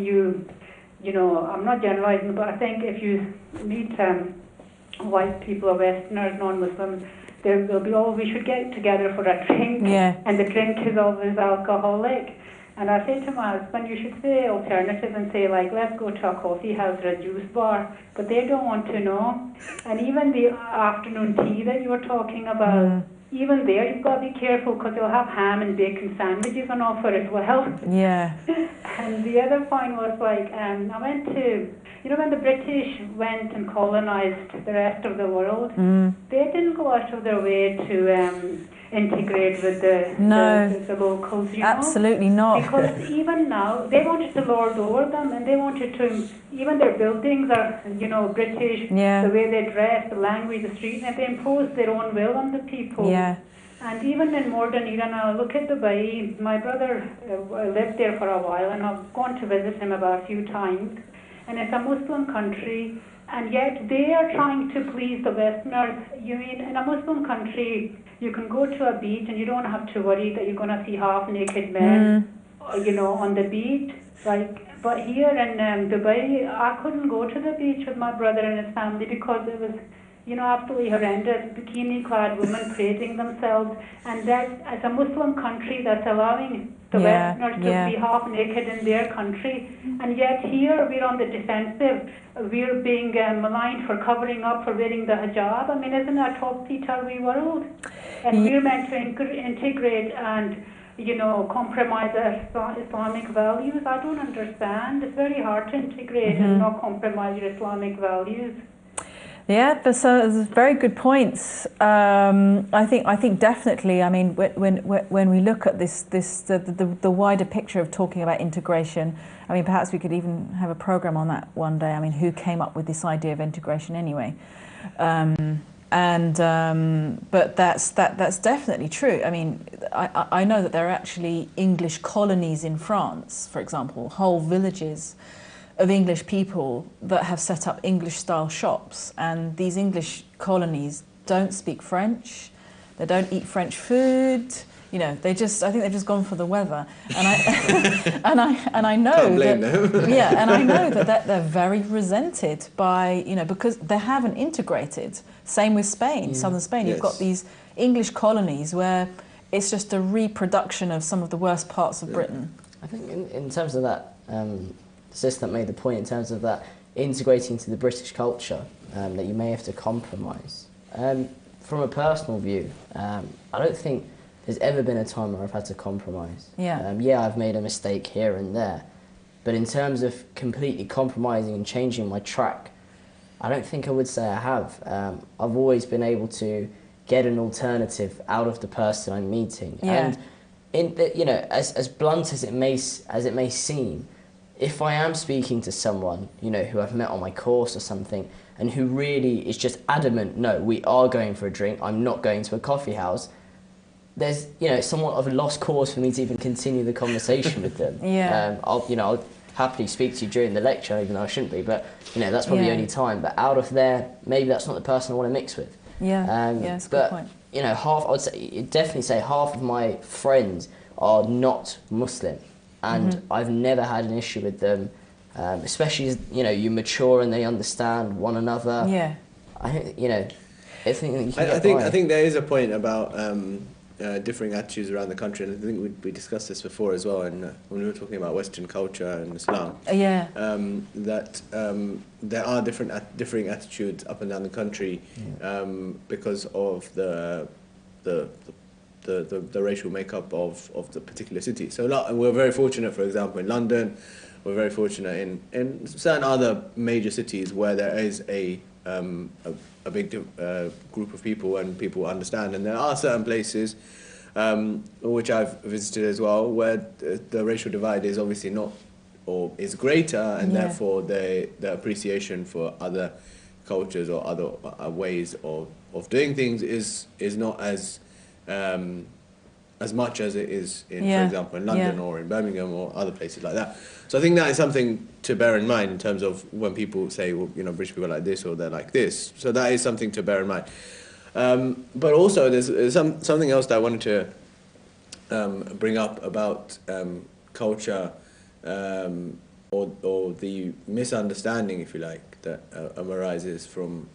I'm not generalizing, but I think if you meet white people or Westerners, non-Muslims, there will be, oh, we should get together for a drink, and the drink is always alcoholic. And I say to my husband, you should say alternative and say, like, let's go to a coffee house or a juice bar. But they don't want to know. And even the afternoon tea that you were talking about, even there you've got to be careful because you'll have ham and bacon sandwiches on offer as well. Yeah. And the other point was, like, I went to, you know, when the British went and colonized the rest of the world, they didn't go out of their way to integrate with the locals, you know? Absolutely not. Because even now, they wanted to lord over them, and they wanted to, even their buildings are, you know, British, the way they dress, the language, the street, and they impose their own will on the people. Yeah. And even in modern Iran, I look at Dubai, my brother lived there for a while, and I've gone to visit him about a few times, and it's a Muslim country, and yet they are trying to please the Westerners. You mean, in a Muslim country, you can go to a beach and you don't have to worry that you're going to see half-naked men, you know, on the beach. Like, but here in Dubai, I couldn't go to the beach with my brother and his family because it was, you know, absolutely horrendous. Bikini-clad women parading themselves, and that, as a Muslim country, that's allowing the Westerners to be half-naked in their country. And yet here, we're on the defensive. We're being maligned for covering up, for wearing the hijab. I mean, isn't that a topsy-turvy world? And we're meant to integrate and, you know, compromise our Islamic values. I don't understand. It's very hard to integrate and not compromise your Islamic values. Yeah, but so it's very good points. I think definitely. I mean, when we look at the wider picture of talking about integration, I mean, perhaps we could even have a program on that one day. I mean, who came up with this idea of integration anyway? But that's definitely true. I mean, I know that there are actually English colonies in France, for example, whole villages of English people that have set up English-style shops, and these English colonies don't speak French, they don't eat French food, you know, I think they've just gone for the weather, and I know Can't blame them. and I know that they're very resented by, you know, because they haven't integrated. Same with Spain, southern Spain. You've got these English colonies where it's just a reproduction of some of the worst parts of Britain. I think in terms of that. That made the point in terms of that integrating to the British culture, that you may have to compromise. From a personal view, I don't think there's ever been a time where I've had to compromise. I've made a mistake here and there, but in terms of completely compromising and changing my track, I don't think I would say I have. I've always been able to get an alternative out of the person I'm meeting, and you know, as blunt as it may seem, if I am speaking to someone, you know, who I've met on my course or something, and who really is just adamant, no, we are going for a drink, I'm not going to a coffee house, there's, you know, somewhat of a lost cause for me to even continue the conversation with them. I'll happily speak to you during the lecture, even though I shouldn't be, but, you know, that's probably the only time. But out of there, maybe that's not the person I want to mix with. That's a good point. You know, I would definitely say half of my friends are not Muslim. And I've never had an issue with them, especially as, you know, you mature and they understand one another. I think, you know, I think there is a point about differing attitudes around the country, and I think we discussed this before as well, and when we were talking about Western culture and Islam, that there are differing attitudes up and down the country because of the racial makeup of the particular city. So we're very fortunate, for example, in London. We're very fortunate in certain other major cities where there is a big group of people and people understand. And there are certain places, which I've visited as well, where the racial divide is obviously not, or is greater, and therefore the appreciation for other cultures or other ways of doing things is not as much as it is in, for example, in London or in Birmingham or other places like that. So I think that is something to bear in mind in terms of when people say, well, you know, British people are like this or they're like this. So that is something to bear in mind. But also there's something else that I wanted to bring up about culture or the misunderstanding, if you like, that arises from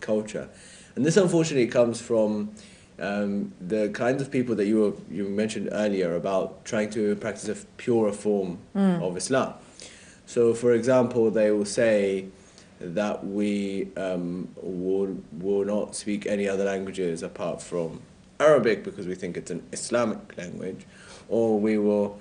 culture. And this unfortunately comes from the kinds of people that you mentioned earlier about trying to practice a purer form of Islam. So, for example, they will say that we will not speak any other languages apart from Arabic because we think it's an Islamic language, or we will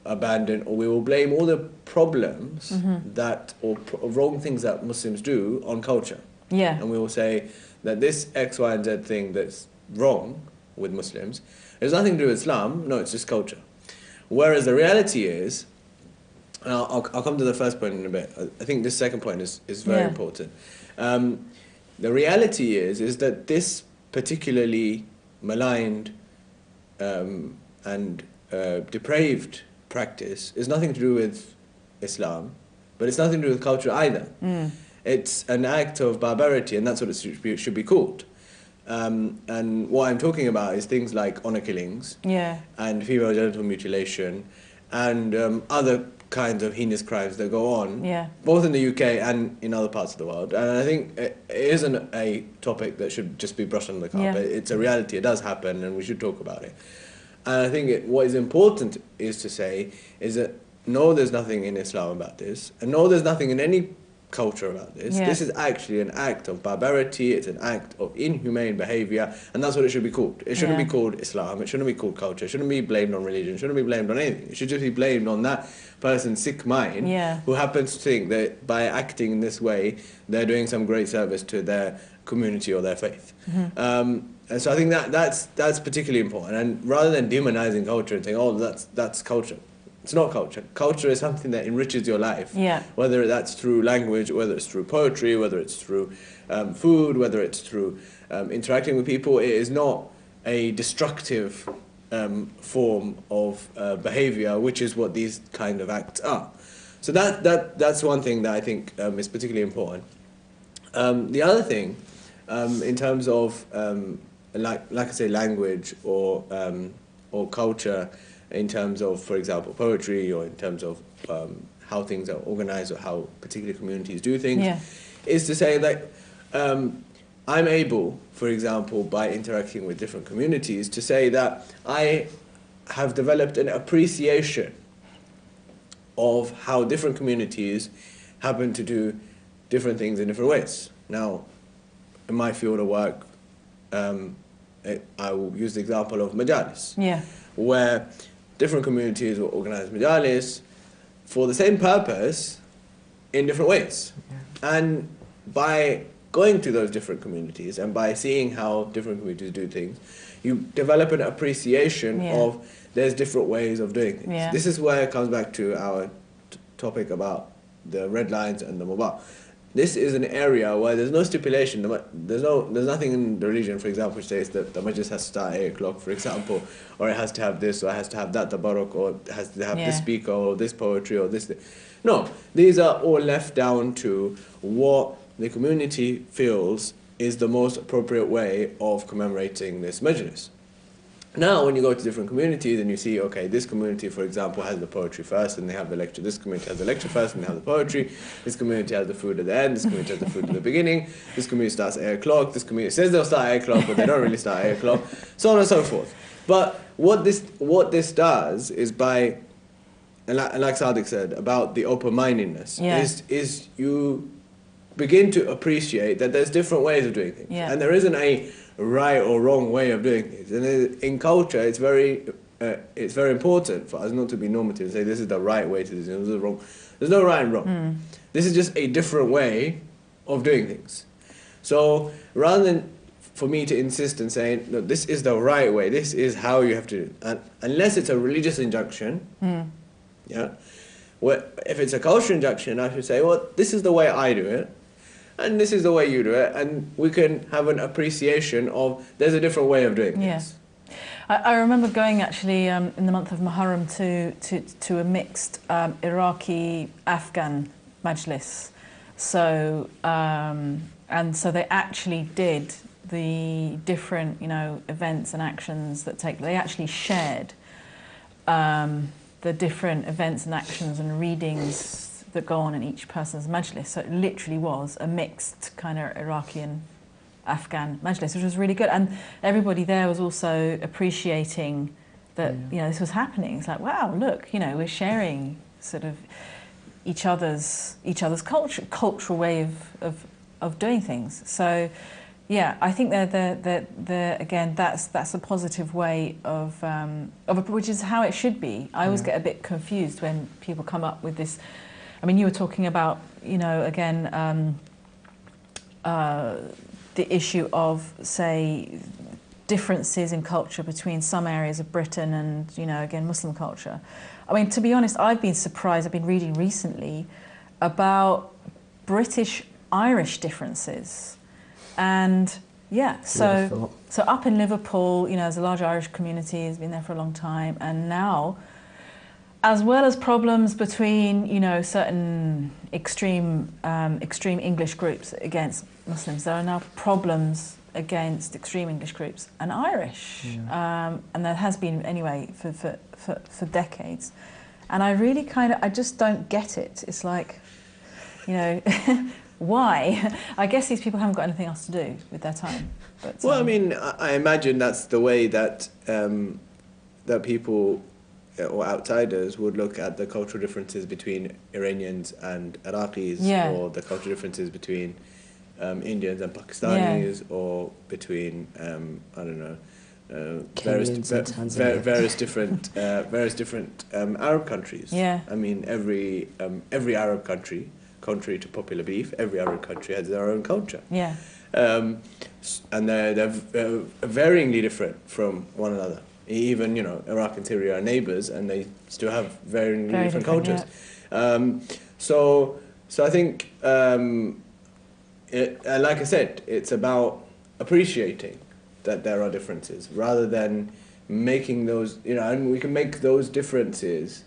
abandon, or we will blame all the problems that or wrong things that Muslims do on culture. Yeah. And we will say that this X, Y, and Z thing that's wrong with Muslims has nothing to do with Islam. No, it's just culture. Whereas the reality is, and I'll come to the first point in a bit. I think this second point is very important. The reality is that this particularly maligned and depraved practice is nothing to do with Islam, but it's nothing to do with culture either. It's an act of barbarity, and that's what it should be called. And what I'm talking about is things like honor killings and female genital mutilation and other kinds of heinous crimes that go on, both in the UK and in other parts of the world. And I think it isn't a topic that should just be brushed under the carpet. It's a reality. It does happen, and we should talk about it. And I think what is important is to say is that no, there's nothing in Islam about this, and no, there's nothing in any culture about this. This is actually an act of barbarity. It's an act of inhumane behavior, and that's what it should be called. It shouldn't be called Islam. It shouldn't be called culture. It shouldn't be blamed on religion. It shouldn't be blamed on anything. It should just be blamed on that person's sick mind who happens to think that by acting in this way, they're doing some great service to their community or their faith. And so I think that's particularly important. And rather than demonizing culture and saying, oh, that's culture. It's not culture. Culture is something that enriches your life. Whether that's through language, whether it's through poetry, whether it's through food, whether it's through interacting with people. It is not a destructive form of behavior, which is what these kind of acts are. So that's one thing that I think is particularly important. The other thing, in terms of like I say, language or culture, in terms of, for example, poetry, or in terms of how things are organized or how particular communities do things, is to say that I'm able, for example, by interacting with different communities, to say that I have developed an appreciation of how different communities happen to do different things in different ways. Now, in my field of work, I will use the example of majalis, where different communities will organize majalis for the same purpose in different ways. And by going to those different communities and by seeing how different communities do things, you develop an appreciation of there's different ways of doing things. This is where it comes back to our topic about the red lines and the mubah. This is an area where there's no stipulation. There's nothing in the religion, for example, which says that the majlis has to start at 8 o'clock, for example, or it has to have this, or it has to have that tabarruk, or it has to have this speaker, or this poetry, or this. No, these are all left down to what the community feels is the most appropriate way of commemorating this majlis. Now, when you go to different communities and you see, okay, this community, for example, has the poetry first and they have the lecture. This community has the lecture first and they have the poetry. This community has the food at the end. This community has the food at the beginning. This community starts at 8 o'clock. This community says they'll start at 8 o'clock, but they don't really start at 8 o'clock, so on and so forth. But what this does is by, and like Sadiq said, about the open-mindedness, is you begin to appreciate that there's different ways of doing things. And there isn't a right or wrong way of doing things. And in culture, it's very important for us not to be normative and say this is the right way to do this, this is wrong. There's no right and wrong. This is just a different way of doing things. So rather than for me to insist and say, no, this is the right way, this is how you have to do it, and unless it's a religious injunction, well, if it's a cultural injunction, I should say, well, this is the way I do it, and this is the way you do it, and we can have an appreciation of there's a different way of doing things. I remember going actually in the month of Muharram to a mixed Iraqi-Afghan majlis. So and so they actually did the different events and actions that they actually shared the different events and actions and readings that go on in each person's majlis. So it literally was a mixed kind of Iraqi and Afghan Majlis, which was really good. And everybody there was also appreciating that, you know, this was happening. It's like, wow, look, you know, we're sharing sort of each other's cultural way of doing things. So, yeah, I think they're again, that's a positive way of which is how it should be. I always get a bit confused when people come up with this. I mean, you were talking about, you know, again, the issue of, say, differences in culture between some areas of Britain and, you know, again, Muslim culture. I mean, to be honest, I've been surprised. I've been reading recently about British-Irish differences. And yeah, so up in Liverpool, you know, there's a large Irish community, has been there for a long time, and now, as well as problems between, you know, certain extreme English groups against Muslims, there are now problems against extreme English groups and Irish, and there has been anyway for decades. And I really I just don't get it. It's like, you know. Why? I guess these people haven't got anything else to do with their time. But, well, I mean, I imagine that's the way that that people or outsiders would look at the cultural differences between Iranians and Iraqis, or the cultural differences between Indians and Pakistanis, or between I don't know, various different Arab countries. Yeah. I mean, every Arab country, contrary to popular belief, every Arab country has their own culture. Yeah. And they're varyingly different from one another. Even, you know, Iraq and Syria are neighbours, and they still have varyingly different cultures. Yeah. So I think, like I said, it's about appreciating that there are differences, rather than making those, you know, and we can make those differences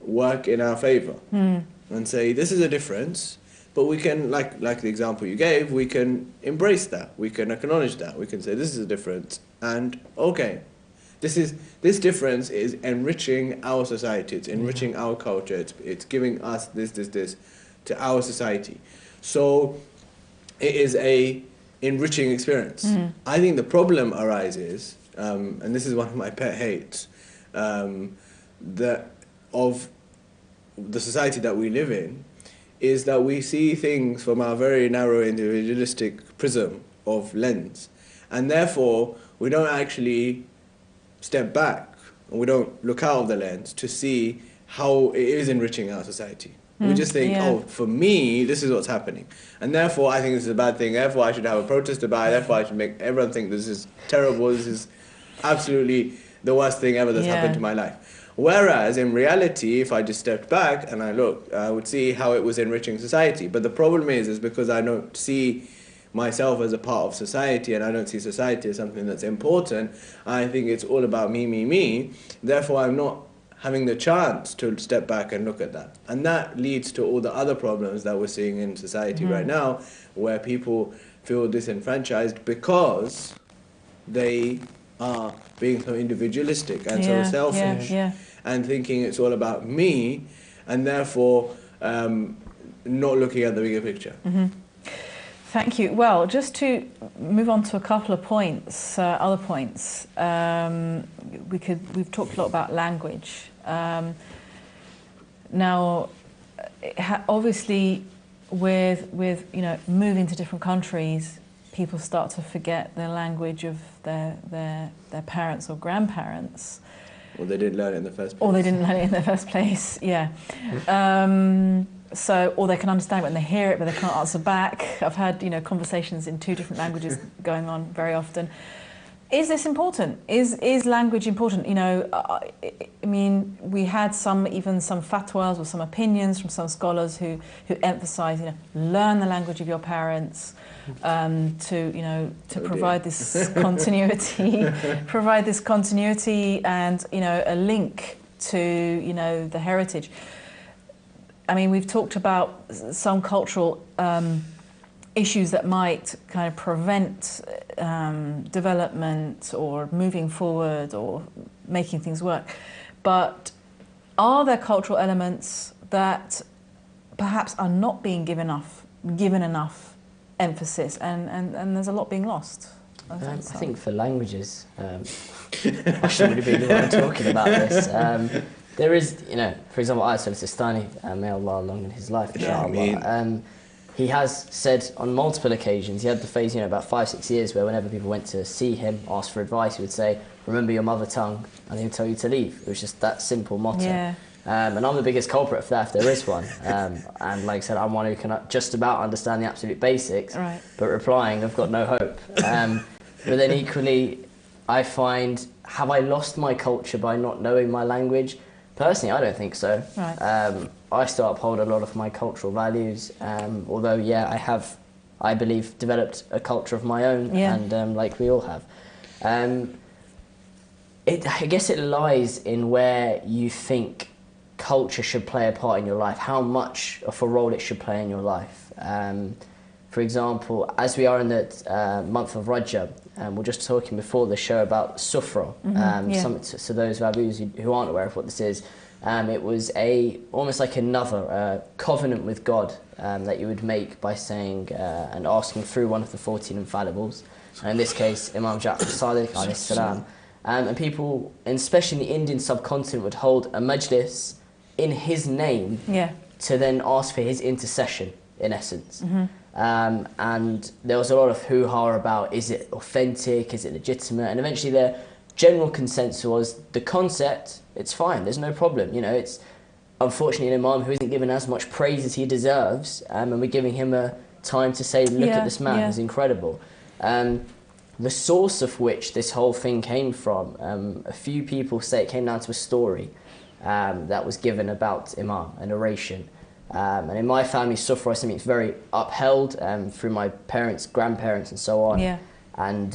work in our favour. And say, this is a difference, but we can, like the example you gave, we can embrace that, we can acknowledge that, we can say, this is a difference, and okay, this difference is enriching our society, it's enriching our culture, it's giving us this to our society. So it is a enriching experience. I think the problem arises, and this is one of my pet hates, of the society that we live in, is that we see things from our very narrow individualistic prism of lens, and therefore we don't actually step back and we don't look out of the lens to see how it is enriching our society. We just think, oh, for me, this is what's happening, and therefore I think this is a bad thing, therefore I should have a protest about it, therefore I should make everyone think this is terrible, this is absolutely the worst thing ever that's happened to my life. Whereas in reality, if I just stepped back and I looked, I would see how it was enriching society. But the problem is because I don't see myself as a part of society, and I don't see society as something that's important, I think it's all about me. Therefore, I'm not having the chance to step back and look at that. And that leads to all the other problems that we're seeing in society right now, where people feel disenfranchised because they are being so individualistic and so selfish. And thinking it's all about me, and therefore not looking at the bigger picture. Thank you. Well, just to move on to a couple of points, other points. We've talked a lot about language. Now, obviously, with you know, moving to different countries, people start to forget the language of their parents or grandparents. Or they didn't learn it in the first place. Or they didn't learn it in the first place, yeah. So, or they can understand it when they hear it, but they can't answer back. I've had, you know, conversations in 2 different languages going on very often. Is this important? Is language important? You know, I mean, we had even some fatwas or some opinions from some scholars who emphasise, you know, learn the language of your parents, to provide this continuity, and, you know, a link to, you know, the heritage. I mean, we've talked about some cultural issues that might kind of prevent development or moving forward or making things work. But are there cultural elements that perhaps are not being given enough emphasis, and there's a lot being lost. I think for languages, I shouldn't really be the one talking about this. There is, you know, for example, Ayatollah Sistani, may Allah long his life, inshallah. He has said on multiple occasions, he had the phase, you know, about 5-6 years where whenever people went to see him, ask for advice, he would say, remember your mother tongue, and he would tell you to leave. It was just that simple motto. Yeah. And I'm the biggest culprit for that, if there is one. And like I said, I'm one who can just about understand the absolute basics, right, but replying, I've got no hope. But then equally, I find, have I lost my culture by not knowing my language? Personally, I don't think so. Right. I still uphold a lot of my cultural values, although, yeah, I have, I believe, developed a culture of my own, and like we all have. I guess it lies in where you think culture should play a part in your life, how much of a role it should play in your life. For example, as we are in the month of Rajab, we're just talking before the show about Sufra. So those who aren't aware of what this is, it was almost like another covenant with God that you would make by saying and asking through one of the 14 infallibles. And in this case, Imam Ja'far Sadiq alayhi salam. And people, especially in the Indian subcontinent, would hold a majlis in his name to then ask for his intercession, in essence. And there was a lot of hoo-ha about, is it authentic, is it legitimate? And eventually their general consensus was, the concept, it's fine, there's no problem. You know, it's unfortunately an imam who isn't given as much praise as he deserves, and we're giving him a time to say, look at this man, he's incredible. The source of which this whole thing came from, a few people say it came down to a story that was given about Imam, a narration. And in my family, Sufra is something that's very upheld through my parents, grandparents, and so on. And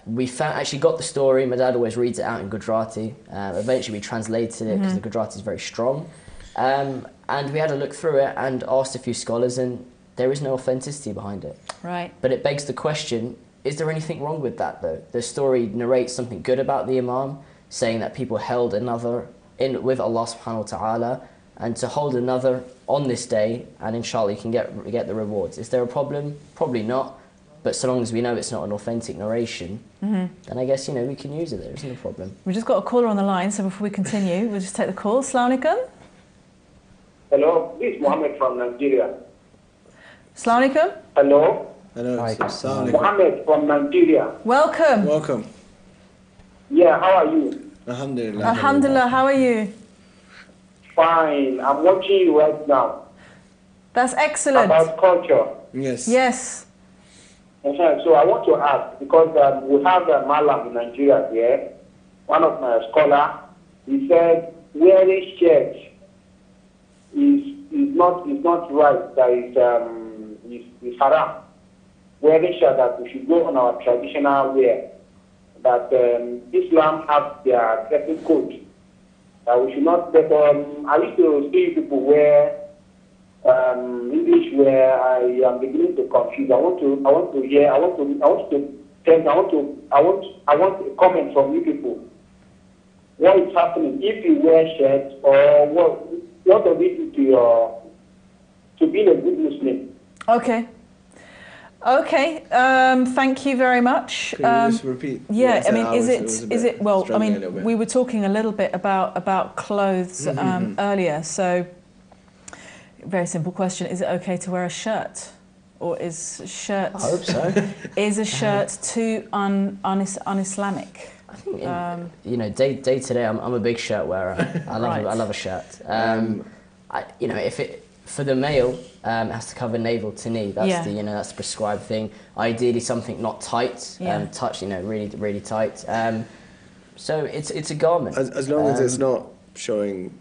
we actually got the story. My dad always reads it out in Gujarati. Eventually we translated it because the Gujarati is very strong. And we had a look through it and asked a few scholars, and there is no authenticity behind it. Right. But it begs the question, is there anything wrong with that, though? The story narrates something good about the Imam, saying that people held another with Allah subhanahu wa ta'ala, and to hold another on this day, and inshallah you can get the rewards. Is there a problem? Probably not. But so long as we know it's not an authentic narration, then I guess, you know, we can use it. There isn't a problem. We've just got a caller on the line, so before we continue, we'll just take the call. Assalamu alaikum. Hello, this is Mohammed from Nigeria. Assalamu alaikum. Hello. Hello. Mohammed from Nigeria. Welcome. Welcome. Yeah, how are you? Alhamdulillah. Alhamdulillah, how are you? Fine. I'm watching you right now. That's excellent. About culture. Yes. Yes. So I want to ask, because we have a Malam in Nigeria here, one of my scholars, he said wearing shirt is not right, that is haram. Wearing shirt, that we should go on our traditional wear, that Islam has their dressing code. We should not, but I used to see people wear English where I am beginning to confuse. I want a comment from you people. What is happening if you wear shirts, or what does it do to being a good Muslim? Okay. Okay. Thank you very much. Can you just repeat? Yeah. I mean, is it? Well, I mean, we were talking a little bit about clothes earlier. So, very simple question: is it okay to wear a shirt, or is shirt? I hope so. Is a shirt too un-Islamic? I think you know, day to day, I'm a big shirt wearer. I love a shirt. You know, if it for the male, it has to cover navel to knee. That's that's the prescribed thing. Ideally, something not tight, touch, you know, really tight. So it's a garment. As long as it's not showing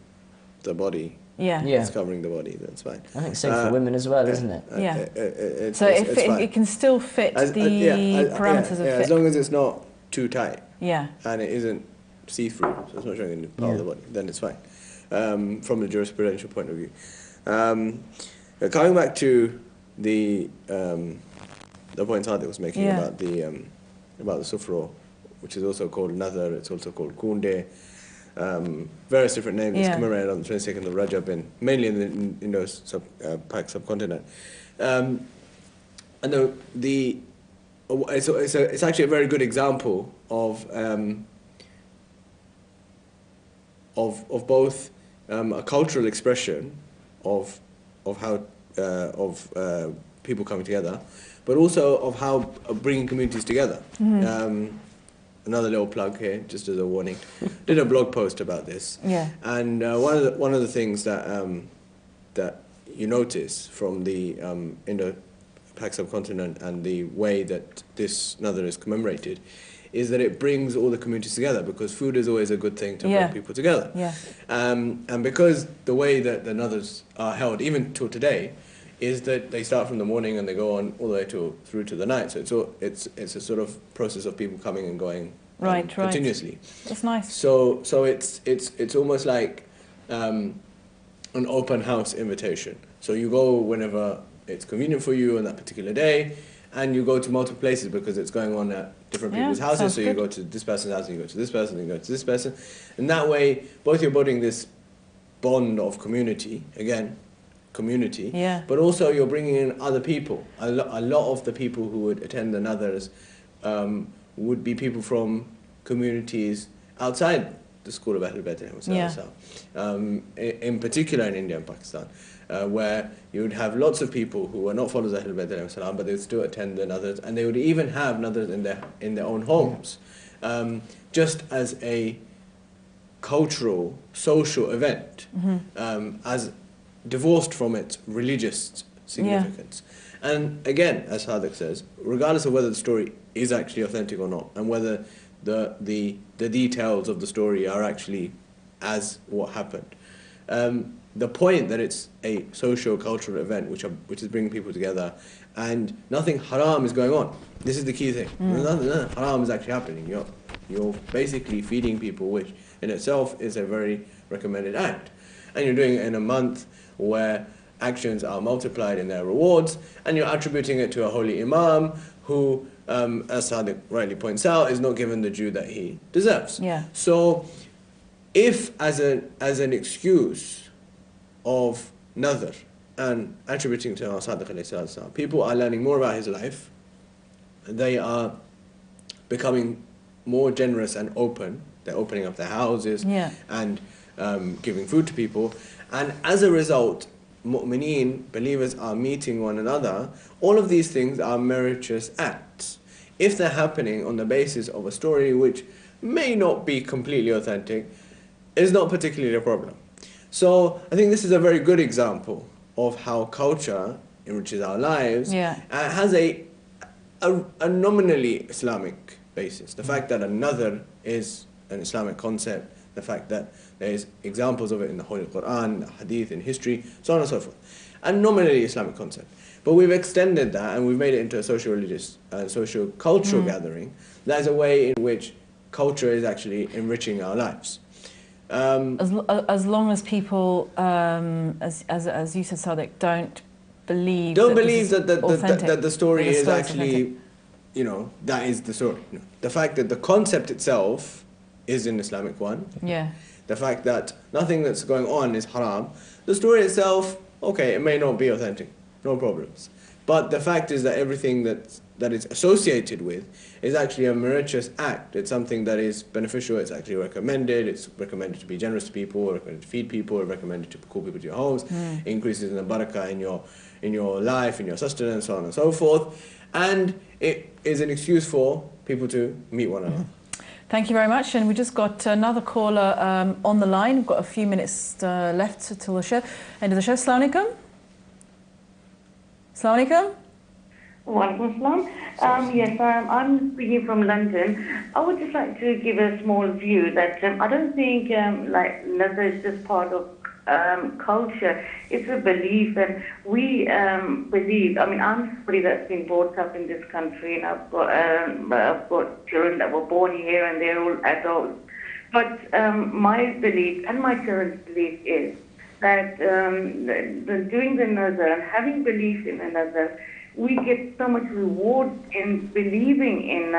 the body. Yeah. It's covering the body, that's fine. I think same for women as well, isn't it? Yeah. So it can still fit the parameters of fit. As long as it's not too tight. Yeah. And it isn't see-through, so it's not showing any part of the body, then it's fine. From a jurisprudential point of view. Coming back to the point Sadiq was making about the sufro, which is also called nazar, it's also called kunde, various different names. It's commemorated on the 22nd of Rajab, mainly in the Indo-Pak subcontinent. it's actually a very good example of both a cultural expression of how people coming together, but also of how bringing communities together. Another little plug here, just as a warning. Did a blog post about this. Yeah. And one of the things that you notice from the Indo-Pak subcontinent and the way that this Nadr is commemorated is that it brings all the communities together, because food is always a good thing to bring people together. Yeah. And because the way that the Nadrs are held, even till today, is that they start from the morning and they go on all the way through to the night. So it's a sort of process of people coming and going continuously. That's nice. So it's almost like an open house invitation. So you go whenever it's convenient for you on that particular day, and you go to multiple places because it's going on at different people's houses. So you go to this person's house, and you go to this person, and you go to this person, and that way both you're building this bond of community community, but also you're bringing in other people. A lot of the people who would attend the Nadrs would be people from communities outside the school of Ahlul Bayt, in particular in India and Pakistan, where you would have lots of people who are not followers of Ahlul Bayt, but they would still attend the Nadrs, and they would even have Nadrs in their own homes, just as a cultural, social event, as divorced from its religious significance. And again, as Sadiq says, regardless of whether the story is actually authentic or not, and whether the details of the story are actually as what happened, the point that it's a socio-cultural event which is bringing people together, and nothing haram is going on. This is the key thing. Nothing haram is actually happening. You're basically feeding people, which in itself is a very recommended act. And you're doing it in a month where actions are multiplied in their rewards, and you're attributing it to a holy imam who, as Sadiq rightly points out, is not given the due that he deserves. So if as an excuse of Nadr and attributing to Sadiq alayhi salatu, people are learning more about his life, they are becoming more generous and open, they're opening up their houses and giving food to people, and as a result, mu'mineen, believers, are meeting one another. All of these things are meritorious acts. If they're happening on the basis of a story which may not be completely authentic, it's not particularly a problem. So I think this is a very good example of how culture enriches our lives. Has a nominally Islamic basis. The fact that another is an Islamic concept, the fact that there is examples of it in the Holy Quran, the Hadith, in history, so on and so forth. A nominally Islamic concept. But we've extended that and we've made it into a socio-religious and socio-cultural gathering. That's a way in which culture is actually enriching our lives. As long as people, as you said, Sadiq, don't believe that the story is actually, that is the story. No. The fact that the concept itself is an Islamic one. The fact that nothing that's going on is haram. The story itself, okay, it may not be authentic, no problems. But the fact is that everything that it's associated with is actually a meritorious act. It's something that is beneficial, it's actually recommended. It's recommended to be generous to people, recommended to feed people, recommended to call people to your homes, increases in the barakah in your life, in your sustenance, so on and so forth. And it is an excuse for people to meet one another. Thank you very much. And we just got another caller on the line. We've got a few minutes left till the show. End of the show. Assalamu alaikum. Assalamu alaikum. Walaikum assalam. Yes, I'm speaking from London. I would just like to give a small view that I don't think Nazar is just part of culture. It's a belief, and we believe. I mean, I'm somebody that's been brought up in this country, and I've got children that were born here, and they're all adults. But my belief and my children's belief is that doing the Nazar and having belief in the Nazar, we get so much reward in believing in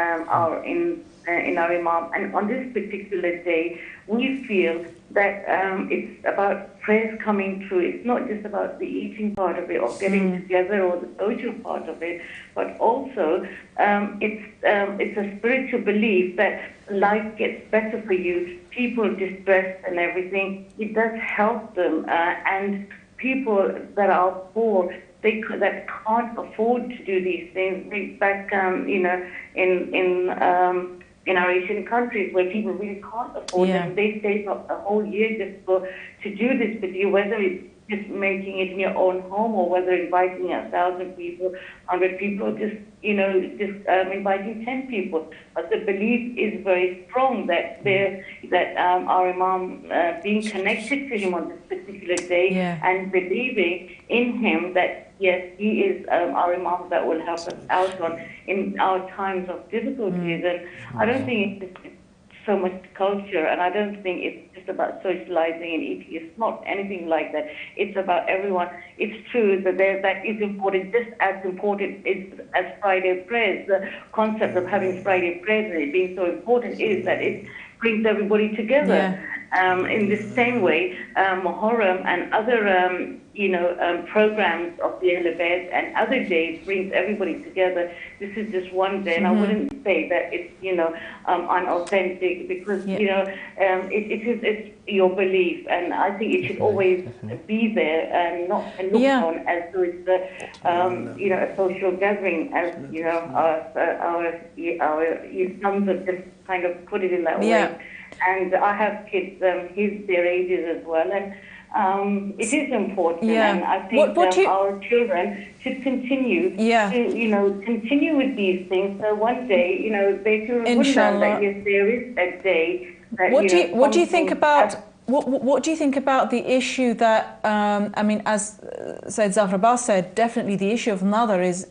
in our Imam. And on this particular day, we feel that it's about prayers coming true. It's not just about the eating part of it or getting together or the social part of it, but also it's a spiritual belief that life gets better for you. People distressed and everything, it does help them. And people that are poor, that can't afford to do these things. Back, in our Asian countries where people really can't afford them, they save up a whole year just to do this with you, whether it's just making it in your own home or whether inviting 1,000 people, 100 people, just inviting 10 people. But the belief is very strong that our Imam, being connected to him on this particular day and believing in him that yes, he is our Imam that will help us out in our times of difficulties. And I don't think it's so much culture, and I don't think it's just about socializing and eating. It's not anything like that. It's about everyone. It's true that that is important, just as important as Friday prayers. The concept of having Friday prayers and it being so important is that it brings everybody together. In the same way, Muharram and other programs of the Ahl-Bayt and other days brings everybody together. This is just one day, and I wouldn't say that it's unauthentic because it's your belief, and I think it should always be there and not looked on as though it's a social gathering, as our sons have just kind of put it in that way. And I have kids, their ages as well, and it is important, and I think our children should continue to, continue with these things. So one day, they can remember that yes, there is a day. That, what do you think about? What do you think about the issue that as Sayyid Zafar Abbas said, definitely the issue of Nadar is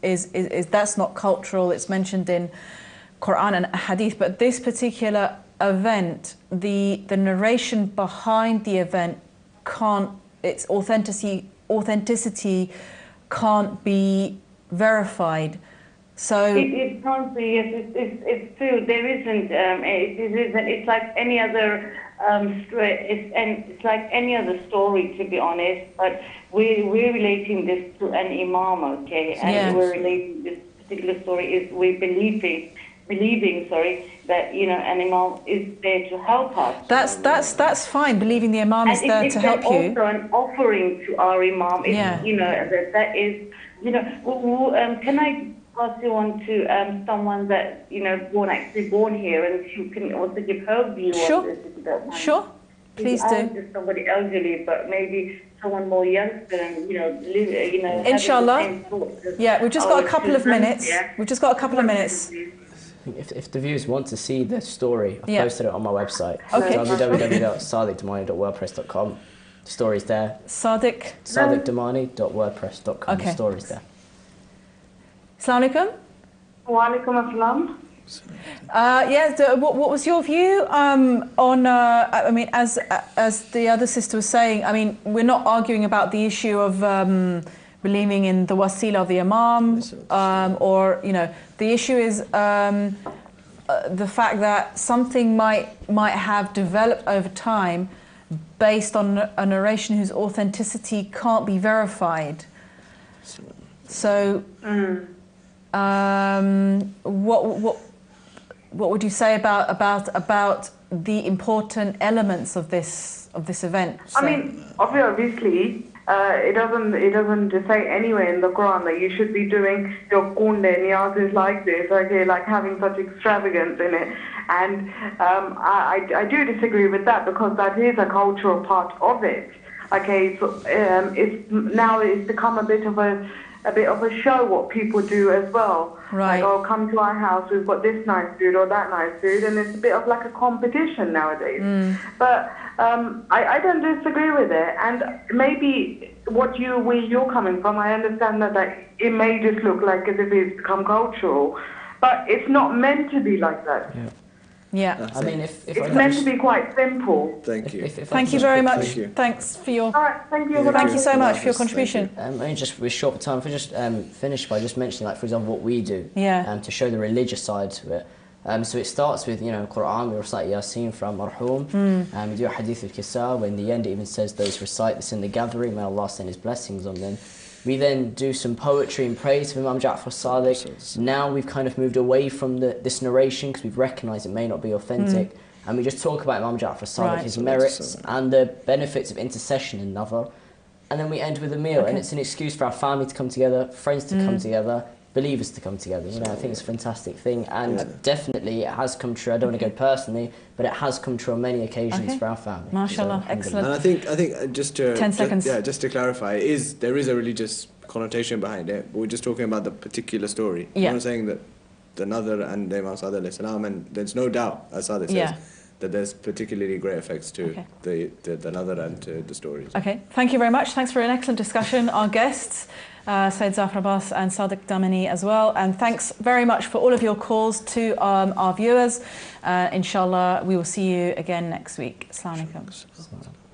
that's not cultural. It's mentioned in Quran and Hadith, but this particular event, the narration behind the event its authenticity can't be verified. So it can't be. Yes, it's true. There isn't. It's like any other. It's like any other story, to be honest. But we're relating this to an Imam, okay? And we're relating this particular story is we're believing, that an Imam is there to help us. That's fine. Believing the Imam is there to help you. It's also an offering to our Imam. That is. Can I pass you on to someone that born here, and she can also give her view on this? Sure. Please do. Just somebody elderly, but maybe someone more youngster, and Inshallah. Yeah, we've just got a couple of minutes. We've just got a couple of minutes. If the viewers want to see the story, I've posted it on my website. www.sadiqdamani.wordpress.com. The story's there. Sadiqdamani.wordpress.com. The story's there. Assalamu alaikum. Wa alaikum assalam. What was your view on? As the other sister was saying, we're not arguing about the issue of believing in the wasila of the Imam, the issue is the fact that something might have developed over time based on a narration whose authenticity can't be verified. So, what would you say about the important elements of this event? So, obviously, it doesn't say anywhere in the Quran that you should be doing your kunde niyazes like this, okay, like having such extravagance in it. And I do disagree with that because that is a cultural part of it. Okay, so it's become a bit of a show what people do as well. Right. Like, come to our house, we've got this nice food or that nice food, and it's a bit of like a competition nowadays. But I don't disagree with it, and maybe where you're coming from, I understand that it may just look like as if it's become cultural, but it's not meant to be like that. Yeah. It's meant to be quite simple. Thank you. Thank you very much. Thanks for your. All right, thank you. Thank you so much for your contribution. We're short for time. If we just finish by just mentioning, like, for example, what we do, to show the religious side to it. So it starts with, you know, Quran, we recite Yasin from Marhum, and we do a hadith al-Kisa, where in the end it even says those recite this in the gathering, may Allah send His blessings on them. We then do some poetry and praise for Imam Ja'far Sadiq. Now we've kind of moved away from this narration because we've recognised it may not be authentic. And we just talk about Imam Ja'far Sadiq, his merits and the benefits of intercession in Nazar. And then we end with a meal, and it's an excuse for our family to come together, friends to come together, believers to come together. You know, I think it's a fantastic thing, and definitely it has come true. I don't want to go personally, but it has come true on many occasions for our family. MashaAllah, So, excellent. And I think just to 10 seconds. just to clarify, there is a religious connotation behind it, but we're just talking about the particular story. Yeah. I'm not saying that the Nadr and the Imam Sadiq alayhi salam, and there's no doubt, as Sadiq says, that there's particularly great effects to the Nadr and to the stories. Okay, thank you very much. Thanks for an excellent discussion. Our guests, Sayyid Zafar Abbas and Sadiq Damani as well. And thanks very much for all of your calls to our viewers. Inshallah, we will see you again next week. Assalamu alaikum.